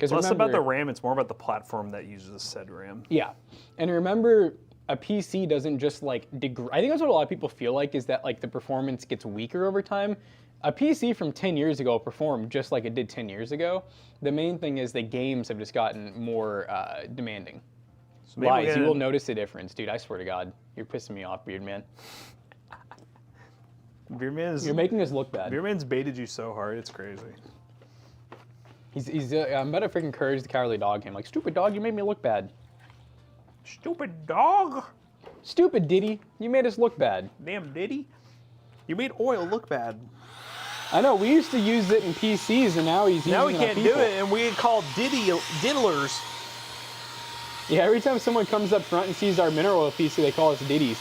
Less about the RAM, it's more about the platform that uses said RAM. Yeah, and remember, a PC doesn't just like degrade. I think that's what a lot of people feel like, is that like the performance gets weaker over time. A PC from 10 years ago performed just like it did 10 years ago. The main thing is the games have just gotten more demanding. So maybe Lies, you will notice the difference, dude. I swear to God, you're pissing me off, Beard Man. You're making us look bad. Beer Man's baited you so hard, it's crazy. I'm about to freaking encourage the cowardly dog him. Like, stupid dog, you made me look bad. Stupid dog. Stupid Diddy, you made us look bad. Damn Diddy. You made oil look bad. I know, we used to use it in PCs, and now he's using it Now we on can't people. do it, and we get called diddlers. Yeah, every time someone comes up front and sees our mineral oil PC, they call us Diddies.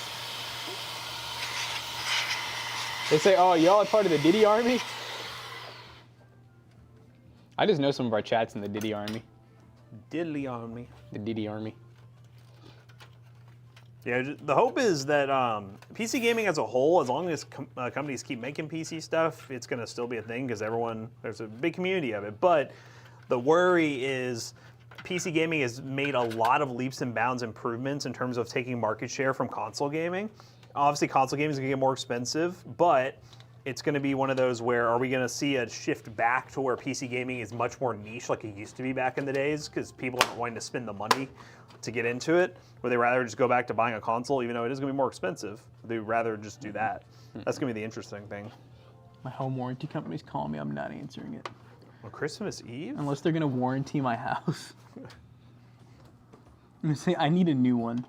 They say, oh, y'all are part of the Diddy army? I just know some of our chats in the Diddy army. Diddly on me. The Diddy army. Yeah, the hope is that PC gaming as a whole, as long as companies keep making PC stuff, it's going to still be a thing because there's a big community of it. But the worry is PC gaming has made a lot of leaps and bounds improvements in terms of taking market share from console gaming. Obviously, console gaming is going to get more expensive, but it's going to be one of those where are we going to see a shift back to where PC gaming is much more niche like it used to be back in the days because people aren't wanting to spend the money to get into it, where they rather just go back to buying a console, even though it is going to be more expensive. They'd rather just do that. That's going to be the interesting thing. My home warranty company's calling me. I'm not answering it. On Christmas Eve? Unless they're going to warranty my house. I'm going to say I need a new one.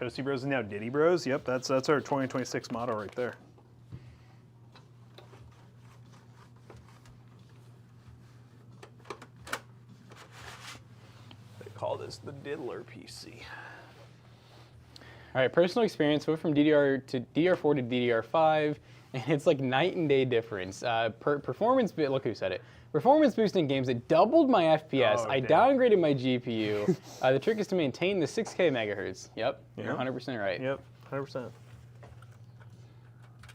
Toasty Bros is now Diddy Bros. Yep, that's our 2026 motto right there. They call this the Diddler PC. All right, personal experience, went from DDR4 to DDR5, and it's like night and day difference. Performance, look who said it. Performance boosting games, it doubled my FPS. Oh, I damn. downgraded my GPU. The trick is to maintain the 6K megahertz. Yep, you're Yep. 100% right. Yep, 100%.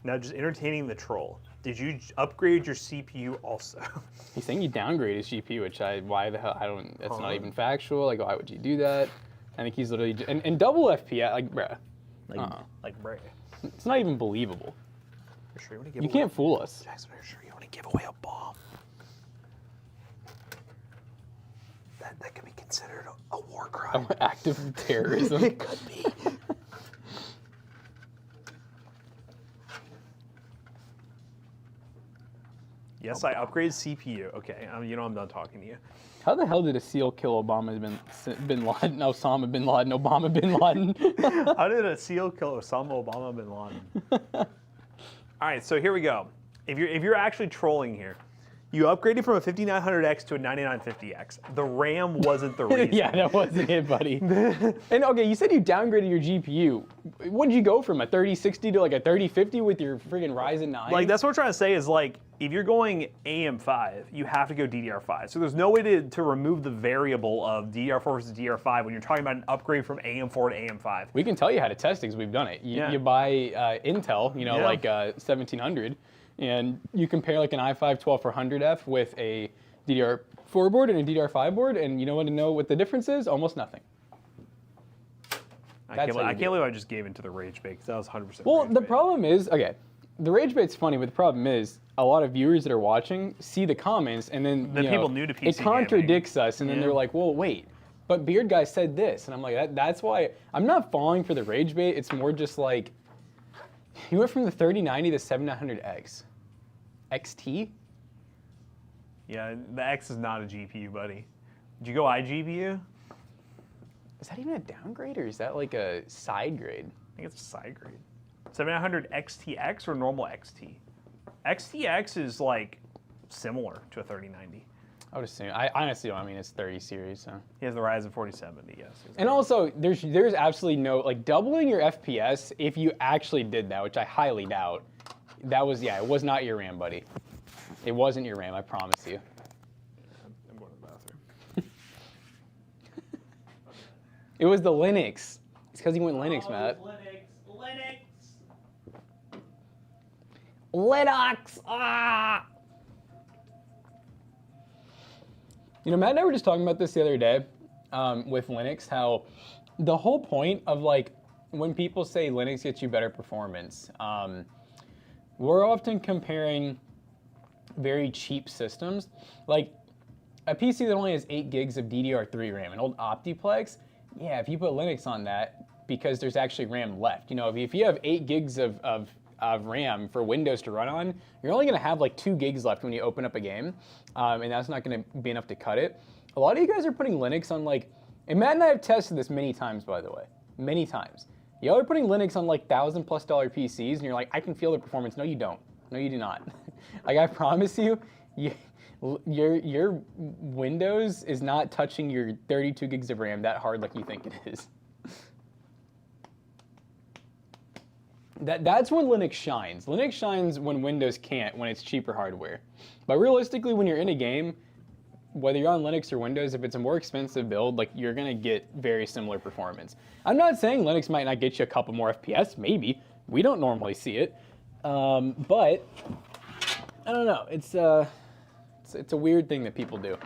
Now, just entertaining the troll. Did you upgrade your CPU also? He's saying you downgrade his GPU, which why the hell, I don't, that's not even factual. Like, why would you do that? I think he's literally, and double FPS, like, bruh. Like, bruh. It's not even believable. You're sure you want to give You away can't fool us. Jackson, are you sure you want to give away a bomb? That could be considered a war crime. Active terrorism. It could be. Yes, I upgraded CPU. Okay, you know I'm done talking to you. How the hell did a SEAL kill Obama bin Laden, Osama bin Laden, Obama bin Laden? How did a SEAL kill Osama Obama bin Laden? All right, so here we go. If you're actually trolling here, you upgraded from a 5900X to a 9950X. The RAM wasn't the reason. Yeah, that wasn't it, buddy. And okay, you said you downgraded your GPU. What did you go from, a 3060 to like a 3050 with your freaking Ryzen 9? Like, that's what we're trying to say is, like, if you're going AM5, you have to go DDR5. So there's no way to remove the variable of DDR4 versus DDR5 when you're talking about an upgrade from AM4 to AM5. We can tell you how to test it because we've done it. You buy Intel, like 1700, and you compare like an i5-12400F with a DDR4 board and a DDR5 board, and you know what the difference is? Almost nothing. I can't believe I just gave into the rage bait because that was 100% Well, rage the bait. problem is, okay, the rage bait's funny, but the problem is a lot of viewers that are watching see the comments, and then people new to PC it contradicts us, and then Yeah. they're like, well, wait, but Beard Guy said this, and I'm like, that's why I'm not falling for the rage bait. It's more just like, you went from the 3090 to 7900X. XT? Yeah, the X is not a GPU, buddy. Did you go iGPU? Is that even a downgrade, or is that like a side grade? I think it's a side grade. 7900 XTX or normal XT? XTX is like similar to a 3090. I would assume. I honestly don't. I mean, it's 30 series, so. He has the Ryzen 4070, yes. And also, there's absolutely no, like, doubling your FPS, if you actually did that, which I highly doubt, it was not your RAM, buddy. It wasn't your RAM, I promise you. I'm going to the bathroom. It was the Linux. It's because he went Linux, Matt. Linux! Ah! Matt and I were just talking about this the other day with Linux, how the whole point of, like, when people say Linux gets you better performance, we're often comparing very cheap systems. Like, a PC that only has 8 gigs of DDR3 RAM, an old Optiplex, yeah, if you put Linux on that, because there's actually RAM left. If you have 8 gigs of RAM for Windows to run on, you're only going to have like 2 gigs left when you open up a game, and that's not going to be enough to cut it. A lot of you guys are putting Linux on, like, and Matt and I have tested this many times, by the way, many times. Y'all are putting Linux on like $1,000+ PCs, and you're like, I can feel the performance. No, you don't. No, you do not. Like, I promise you, your Windows is not touching your 32 gigs of RAM that hard like you think it is. That's when Linux shines. Linux shines when Windows can't, when it's cheaper hardware. But realistically, when you're in a game, whether you're on Linux or Windows, if it's a more expensive build, like, you're gonna get very similar performance. I'm not saying Linux might not get you a couple more FPS, maybe. We don't normally see it. But I don't know. It's a weird thing that people do.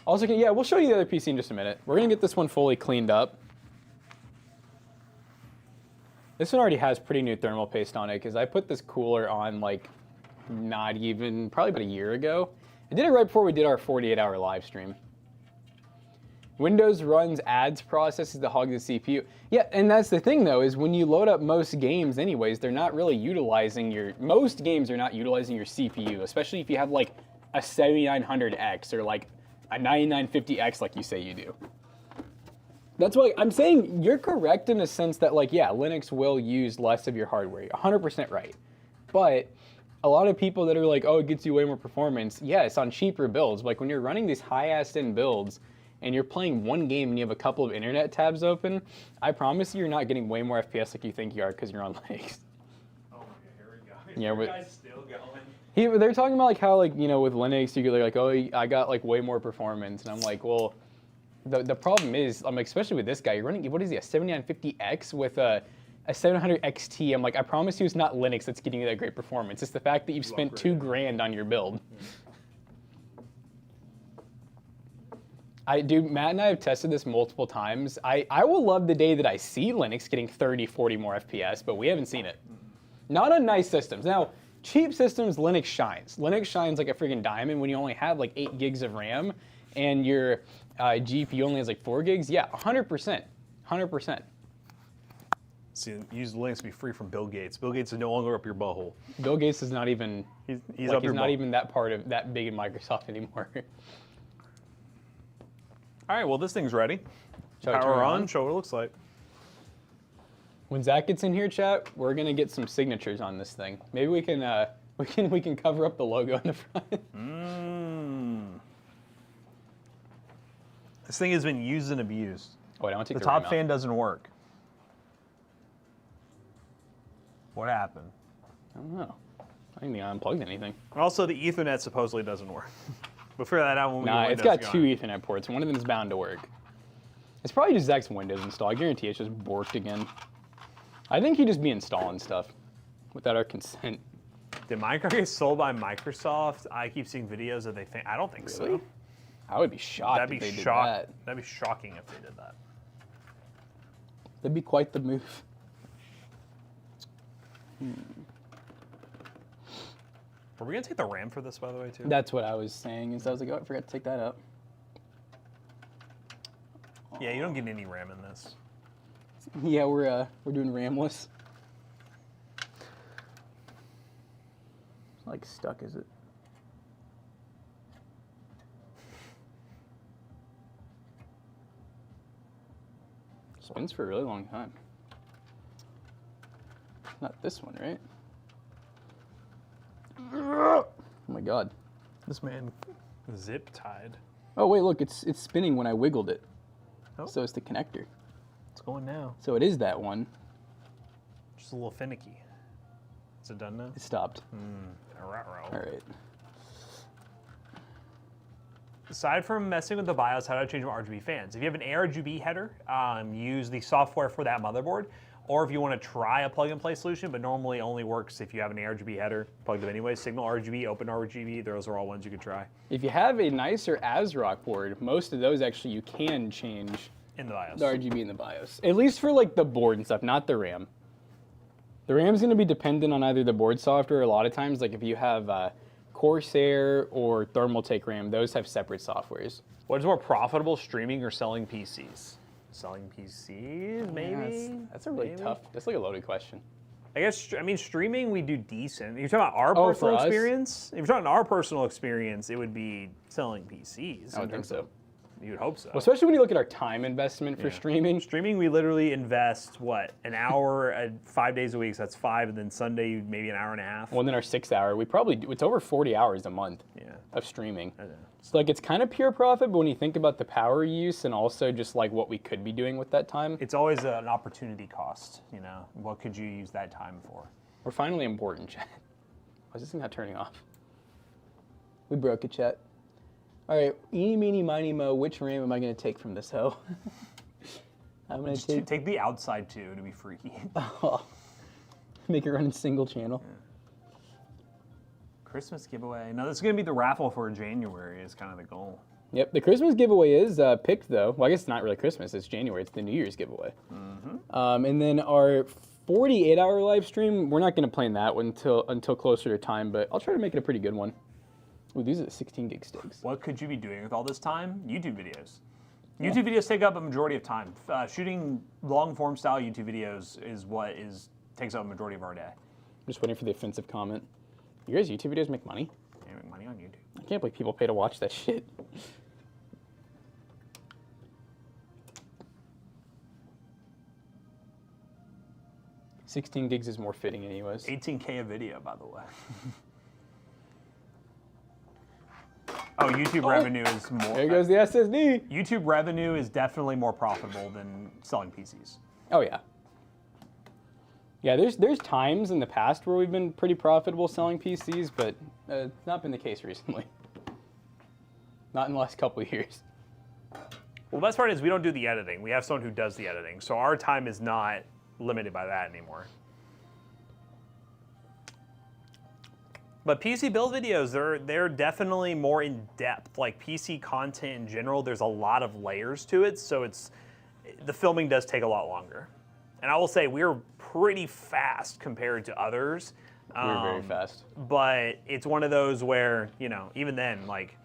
Also, yeah, we'll show you the other PC in just a minute. We're gonna get this one fully cleaned up. This one already has pretty new thermal paste on it because I put this cooler on like probably about a year ago. I did it right before we did our 48-hour live stream. Windows runs ads processes to hog the CPU. Yeah, and that's the thing though, is when you load up most games anyways, they're not really utilizing most games are not utilizing your CPU, especially if you have like a 7900X or like a 9950X like you say you do. That's why I'm saying you're correct in the sense that like, yeah, Linux will use less of your hardware, 100% right. But a lot of people that are like, oh, it gets you way more performance. Yes, on cheaper builds. Like when you're running these high-ass end builds, and you're playing one game and you have a couple of internet tabs open, I promise you're not getting way more FPS like you think you are because you're on Linux. Oh, here we go. Yeah, but guys still going? They're talking about like how like, you know, with Linux you get like, oh, I got like way more performance, and I'm like, well, the problem is, especially with this guy, you're running, what is he, a 7950X with a 700 XT. I'm like, I promise you it's not Linux that's getting you that great performance. It's the fact that you've spent $2 grand on your build. Dude, Matt and I have tested this multiple times. I will love the day that I see Linux getting 30, 40 more FPS, but we haven't seen it. Not on nice systems. Now, cheap systems, Linux shines. Linux shines like a freaking diamond when you only have like 8 gigs of RAM and your GPU only has like 4 gigs. Yeah, 100%. 100%. See, use Linux to be free from Bill Gates. Bill Gates is no longer up your butthole. Bill Gates is not even, he's like, up your he's not even that big in Microsoft anymore. All right, well, this thing's ready. Shall I turn Power it on, show what it looks like. When Zach gets in here, chat, we're gonna get some signatures on this thing. Maybe we can we can cover up the logo in the front. This thing has been used and abused. Oh, wait, I want to take The the top RAM fan out. doesn't work. What happened? I don't know. I didn't think I unplugged anything. Also, the Ethernet supposedly doesn't work. We'll figure that out when we Nah, get it's got Windows 2 going. Ethernet ports. One of them is bound to work. It's probably just Zach's Windows install. I guarantee it's just borked again. I think he'd just be installing stuff without our consent. Did Minecraft get sold by Microsoft? I keep seeing videos that they think. I don't think Really? so. I would be shocked That'd if be they did shock. that. That'd be shocking if they did that. That'd be quite the move. Are we gonna take the RAM for this, by the way, too? That's what I was saying. Is I was like, oh, I forgot to take that out. Yeah, you don't get any RAM in this. Yeah, we're doing ramless. It's like stuck, is it? Spins for a really long time. Not this one, right? Oh my god. This man zip tied. Oh wait, look, it's spinning when I wiggled it. Oh. So it's the connector. It's going now. So it is that one. Just a little finicky. Is it done now? It stopped. All right. All right. Aside from messing with the BIOS, how to change from RGB fans? If you have an ARGB header, use the software for that motherboard. Or if you want to try a plug-and-play solution, but normally only works if you have an ARGB header plugged in anyway. Signal RGB, Open RGB, those are all ones you could try. If you have a nicer ASRock board, most of those actually you can change In the BIOS. the RGB in the BIOS. At least for like the board and stuff, not the RAM. The RAM is going to be dependent on either the board software. A lot of times, like if you have Corsair or Thermaltake RAM, those have separate softwares. What is more profitable, streaming or selling PCs? Selling PCs, maybe? That's a really Maybe? tough. That's like a loaded question. I guess, I mean, streaming, we do decent. If you're talking about our Oh, personal for us? experience, if you're talking our personal experience, it would be selling PCs. I would think so. You would hope so. Well, especially when you look at our time investment for streaming. Streaming, we literally invest, what, an hour 5 days a week, so that's 5, and then Sunday, maybe an hour and a half. Well, then our 6 hour, we probably do, it's over 40 hours a month of streaming. I know. So like it's kind of pure profit, but when you think about the power use and also just like what we could be doing with that time, It's always an opportunity cost, you know? What could you use that time for? we're finally important, chat. Why is this thing not turning off? We broke it, chat. All right, eeny, meeny, miny, mo, which RAM am I going to take from this hoe? I'm going to take... Take the outside, too, to be freaky. Make it run in single channel. Christmas giveaway. No, this is going to be the raffle for January is kind of the goal. Yep, the Christmas giveaway is picked, though. Well, I guess it's not really Christmas. It's January. It's the New Year's giveaway. And then our 48-hour live stream, we're not going to plan that one until closer to time, but I'll try to make it a pretty good one. Ooh, these are 16 gig sticks. What could you be doing with all this time? YouTube videos. YouTube videos take up a majority of time. Shooting long-form style YouTube videos is what takes up a majority of our day. I'm just waiting for the offensive comment. You guys' YouTube videos make money? They make money on YouTube. I can't believe people pay to watch that shit. $16 gigs is more fitting anyways. 18K a video, by the way. Oh, YouTube revenue is more. There goes the SSD. YouTube revenue is definitely more profitable than selling PCs. Oh yeah. Yeah, there's times in the past where we've been pretty profitable selling PCs, but it's not been the case recently. Not in the last couple of years. Well, the best part is we don't do the editing. We have someone who does the editing, so our time is not limited by that anymore. But PC build videos, they're definitely more in depth. Like PC content in general, there's a lot of layers to it, so the filming does take a lot longer. And I will say we're pretty fast compared to others. We're very fast. But it's one of those where, you know, even then, like,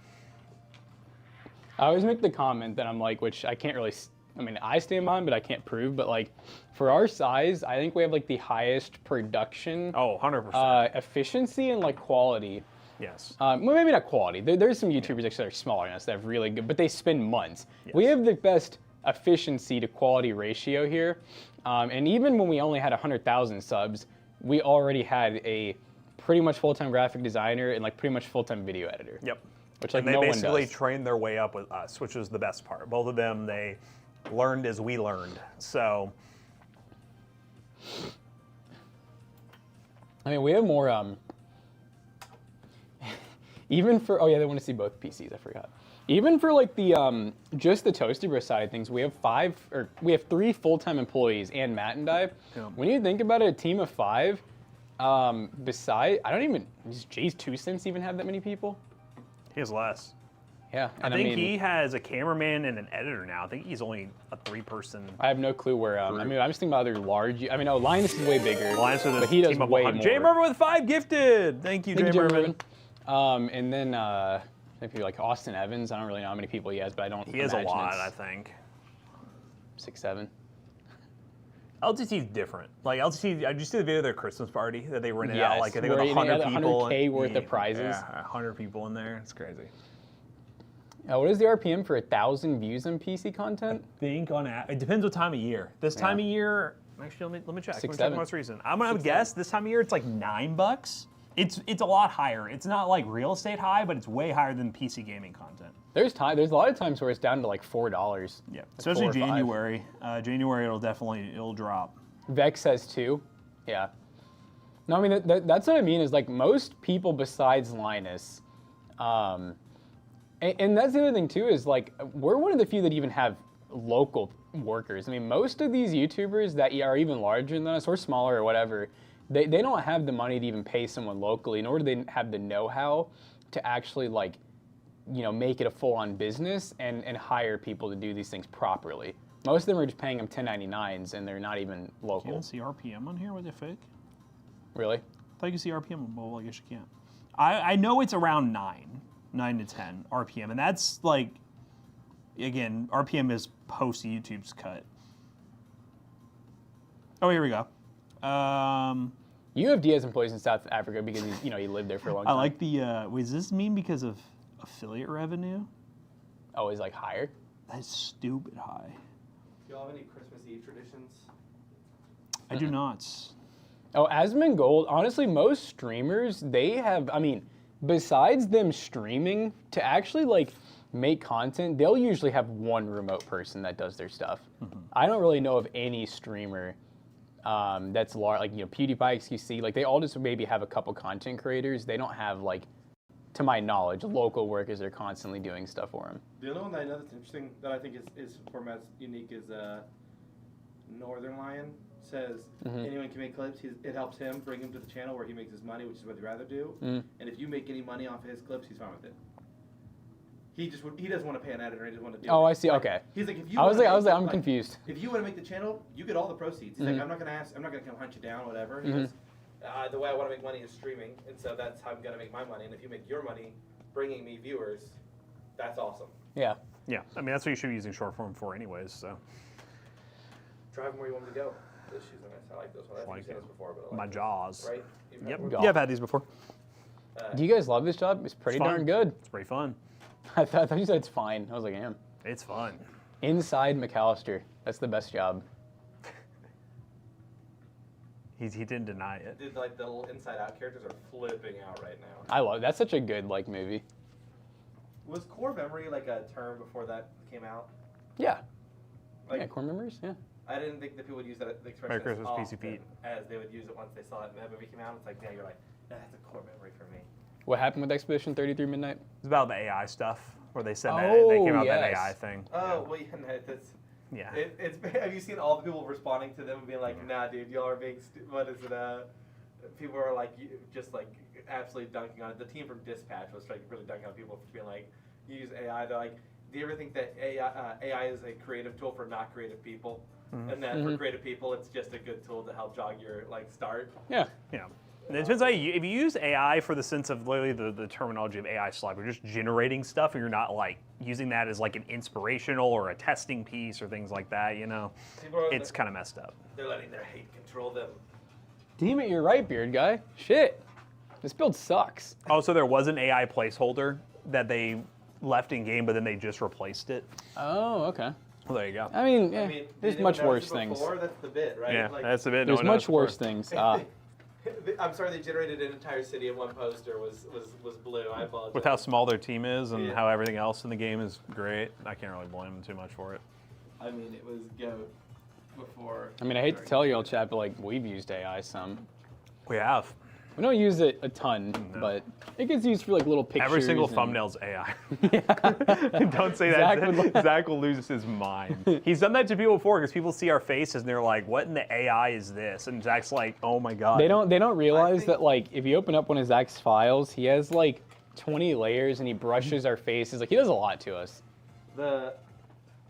I always make the comment that I'm like, which I can't really, I mean, I stand behind, but I can't prove, but like, for our size, I think we have like the highest production 100%. efficiency and like quality. Yes. Well, maybe not quality. There's some YouTubers actually that are smaller than us that have really good, but they spend months. Yes. We have the best efficiency to quality ratio here. And even when we only had 100,000 subs, we already had a pretty much full-time graphic designer and like pretty much full-time video editor. Yep. Which like and they no basically one does. trained their way up with us, which was the best part. Both of them, they learned as we learned. So, I mean, we have more, even for, oh yeah, they want to see both PCs, I forgot. Even for like the, just the Toasty side of things, we have three full-time employees and Matt and I. Yeah. When you think about it, a team of 5, I don't even, geez, 2 cents even have that many people? he has less. Yeah. I And think mean, he has a cameraman and an editor now. I think he's only a 3-person. I have no clue where, I mean, I'm just thinking about other large, I mean, no, Linus is way bigger. Alliance with but he does team of way 100. more. Jay Mervin with 5 gifted. Thank you, Thank Jay you, Mervin. And then, maybe like Austin Evans. I don't really know how many people he has, but I don't. He has a imagine lot, it's I think. 6, 7. LTT is different. Like LTT, I just did a video of their Christmas party that they rented Yes, out. Like I think where with they had 100 people. 100K worth of prizes. Yeah, 100 people in there. It's crazy. What is the RPM for 1,000 views on PC content? Think on it depends what time of year. This time Yeah. of year, actually, let me check. 6, Let me check 7. the most recent. I'm gonna guess this time of year it's like $9. It's a lot higher. It's not like real estate high, but it's way higher than PC gaming content. There's a lot of times where it's down to like $4. Yeah, like especially 4 or 5. January. January it'll drop. Vex has 2. Yeah. No, I mean that's what I mean is like most people besides Linus, and that's the other thing too is like we're one of the few that even have local workers. I mean most of these YouTubers that are even larger than us or smaller or whatever, they don't have the money to even pay someone locally, nor do they have the know-how to actually like, you know, make it a full-on business and hire people to do these things properly. Most of them are just paying them 1099s and they're not even local. You don't see RPM on here? Was it fake? Really? I thought you could see RPM on mobile. I guess you can't. I know it's around 9 to 10 RPM, and that's like, again, RPM is post YouTube's cut. Oh, here we go. You have Diaz employees in South Africa because he lived there for a long time. I like the. Wait, does this mean because of affiliate revenue? Always like higher. That's stupid high. Do y'all have any Christmas Eve traditions? I do not. Oh, Asmongold, honestly, most streamers, they have, I mean, besides them streaming, to actually like make content, they'll usually have one remote person that does their stuff. Mm-hmm. I don't really know of any streamer that's large, like, you know, PewDiePie, XQC, like they all just maybe have a couple content creators. They don't have like, to my knowledge, local workers that are constantly doing stuff for them. The only one that I know that's interesting that I think is format's unique is Northern Lion says anyone can make clips. It helps him bring him to the channel where he makes his money, which is what he'd rather do. And if you make any money off of his clips, he's fine with it. He doesn't want to pay an editor. He doesn't want to do it. Oh, I see. Like, Okay. He's like, if you. I was wanna like, make I'm like, confused. If you want to make the channel, you get all the proceeds. He's like, I'm not gonna come hunt you down, whatever. He goes, the way I want to make money is streaming, and so that's how I'm gonna make my money. And if you make your money, bringing me viewers, that's awesome. Yeah. Yeah, I mean that's what you should be using short form for, anyways. So. Drive them where you want me to go. Those shoes are nice. I like those ones. I've Like seen those before, but I like my those. jaws. Right? You've Yep. had Golf. Yeah, I've had these before. Do you guys love this job? It's pretty It's fun. darn good. It's pretty fun. I thought you said it's fine. I was like, damn. It's fun. Inside McAllister. That's the best job. He didn't deny it. Dude, like the little Inside Out characters are flipping out right now. I love. That's such a good like movie. Was core memory like a term before that came out? Yeah. Like, Yeah. Core memories. Yeah. I didn't think that people would use that expression Merry Christmas, as PC often Pete. as they would use it once they saw it. That movie came out. It's like, yeah, you're like, that's a core memory for me. What happened with Expedition 33 Midnight? It's about the AI stuff where they said that they came out with that yes. AI thing. Oh, well, yeah, no, that's. Yeah. It's. Have you seen all the people responding to them and being like, nah, dude, y'all are being. What is it? People are like, just like absolutely dunking on it. The team from Dispatch was like really dunking on people for being like, you use AI. They're like, do you ever think that AI is a creative tool for not creative people? And that for creative people, it's just a good tool to help jog your like start. Yeah. Yeah. And it depends how if you use AI for the sense of literally the terminology of AI slug, you're just generating stuff and you're not like using that as like an inspirational or a testing piece or things like that, you know, it's kind of messed up. They're letting their hate control them. Damn it, you're right, beard guy. Shit. This build sucks. Oh, so there was an AI placeholder that they left in game, but then they just replaced it. Oh, okay. Well, there you go. I mean, did there's anyone much notice worse it things. before? That's the bit, right? Yeah, Like, that's a bit. There's much worse things. I'm sorry, they generated an entire city in one poster was blue. I apologize. With how small their team is and Yeah. how everything else in the game is great, I can't really blame them too much for it. I mean, it was GOAT before. I mean, I hate to tell you all, chat, but like we've used AI some. We have. We don't use it a ton, No. but it gets used for like little pictures. Every single and- thumbnail's AI. Don't say that. Zach will lose his mind. He's done that to people before because people see our faces and they're like, "What in the AI is this?" And Zach's like, "Oh my god." They don't realize think- that like if you open up one of Zach's files, he has like 20 layers and he brushes our faces. Like he does a lot to us. It's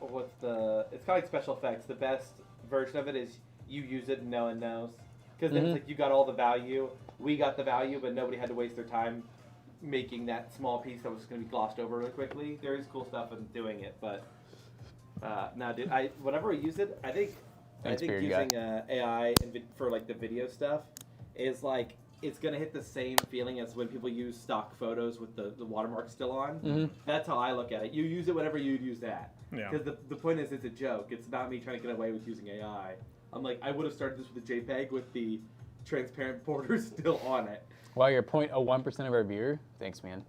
kind of like special effects. The best version of it is you use it and no one knows. Because then it's like you got all the value, we got the value, but nobody had to waste their time making that small piece that was going to be glossed over really quickly. There is cool stuff in doing it, but no, dude. Whenever I use it, I think Thanks, using AI for like the video stuff is like it's gonna hit the same feeling as when people use stock photos with the watermark still on. That's how I look at it. You use it whenever you'd use that. Yeah. Because the point is, it's a joke. It's not me trying to get away with using AI. I'm like, I would have started this with a JPEG with the transparent border still on it. Wow, you're 0.01% of our viewer. Thanks, man.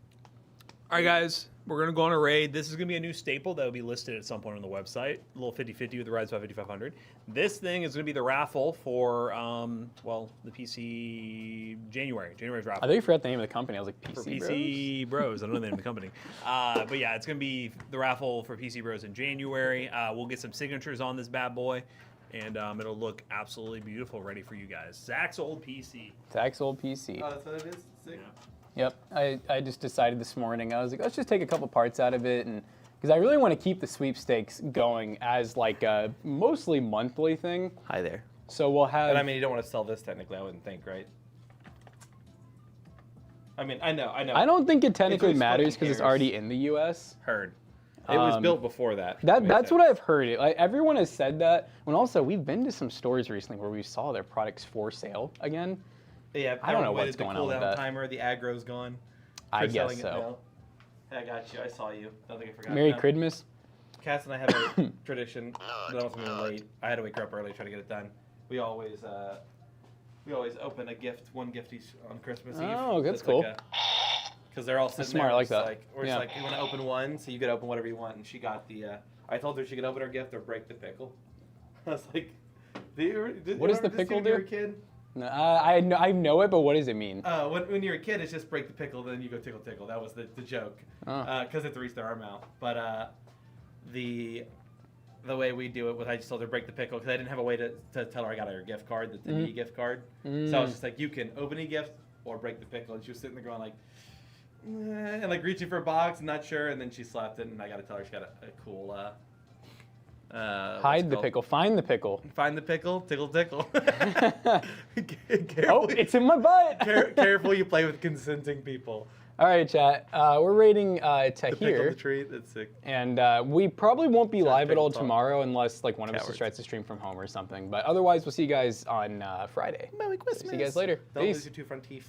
All right, guys, we're going to go on a raid. This is going to be a new staple that will be listed at some point on the website. A little 50-50 with the Ryzen 5 5500. This thing is going to be the raffle for, the PC January's raffle. I think you forgot the name of the company. I was like, For PC PC Bros. I don't know the name of the company. But yeah, it's going to be the raffle for PC Bros in January. We'll get some signatures on this bad boy, and it'll look absolutely beautiful, ready for you guys. Zach's old PC. Zach's old PC. Oh, that's what it is? Sick. Yeah. Yep. I just decided this morning. I was like, let's just take a couple parts out of it, and because I really want to keep the sweepstakes going as like a mostly monthly thing. Hi there. So we'll have. But I mean, you don't want to sell this technically, I wouldn't think, right? I mean, I know. I don't think it technically It's matters splitting because it's hairs. already in the U.S. Heard. It was built before that. That's what I've heard. Like, everyone has said that. And also, we've been to some stores recently where we saw their products for sale again. Yeah, I don't know everyone what's waited going the on with cooldown that. timer, the aggro's gone. I Chris guess selling it so. now. Hey, I got you. I saw you. Don't think I forgot. Merry No. Christmas. Cass and I have a tradition. That was really late. I had to wake her up early to try to get it done. We always open one gift each on Christmas Eve. Oh, that's cool. Because they're all sitting smart, there. I like it's that. We're Yeah. just like, you want to open one, so you get to open whatever you want. And she got the. I told her she could open her gift or break the pickle. I was like, What does the pickle when you were a do? kid? No, I know it, but what does it mean? When you're a kid, it's just break the pickle, then you go tickle tickle. That was the joke. Oh. Because it reached their arm out. But the way we do it was I just told her break the pickle because I didn't have a way to tell her I got her gift card, the e-gift card. So I was just like, you can open a gift or break the pickle. And she was sitting there going like, and like reaching for a box, not sure, and then she slapped it, and I gotta tell her she got a cool. Hide the pickle. Find the pickle. Find the pickle. Tickle, tickle. Oh, Careful, it's in my butt. careful, you play with consenting people. All right, chat. We're rating The pickle, Tahir, the treat. That's sick. and we probably won't be live at all pickle talk. tomorrow unless like one of us Cowards. decides to stream from home or something. But otherwise, we'll see you guys on Friday. Merry Christmas. See you guys later. Don't Peace. lose your two front teeth.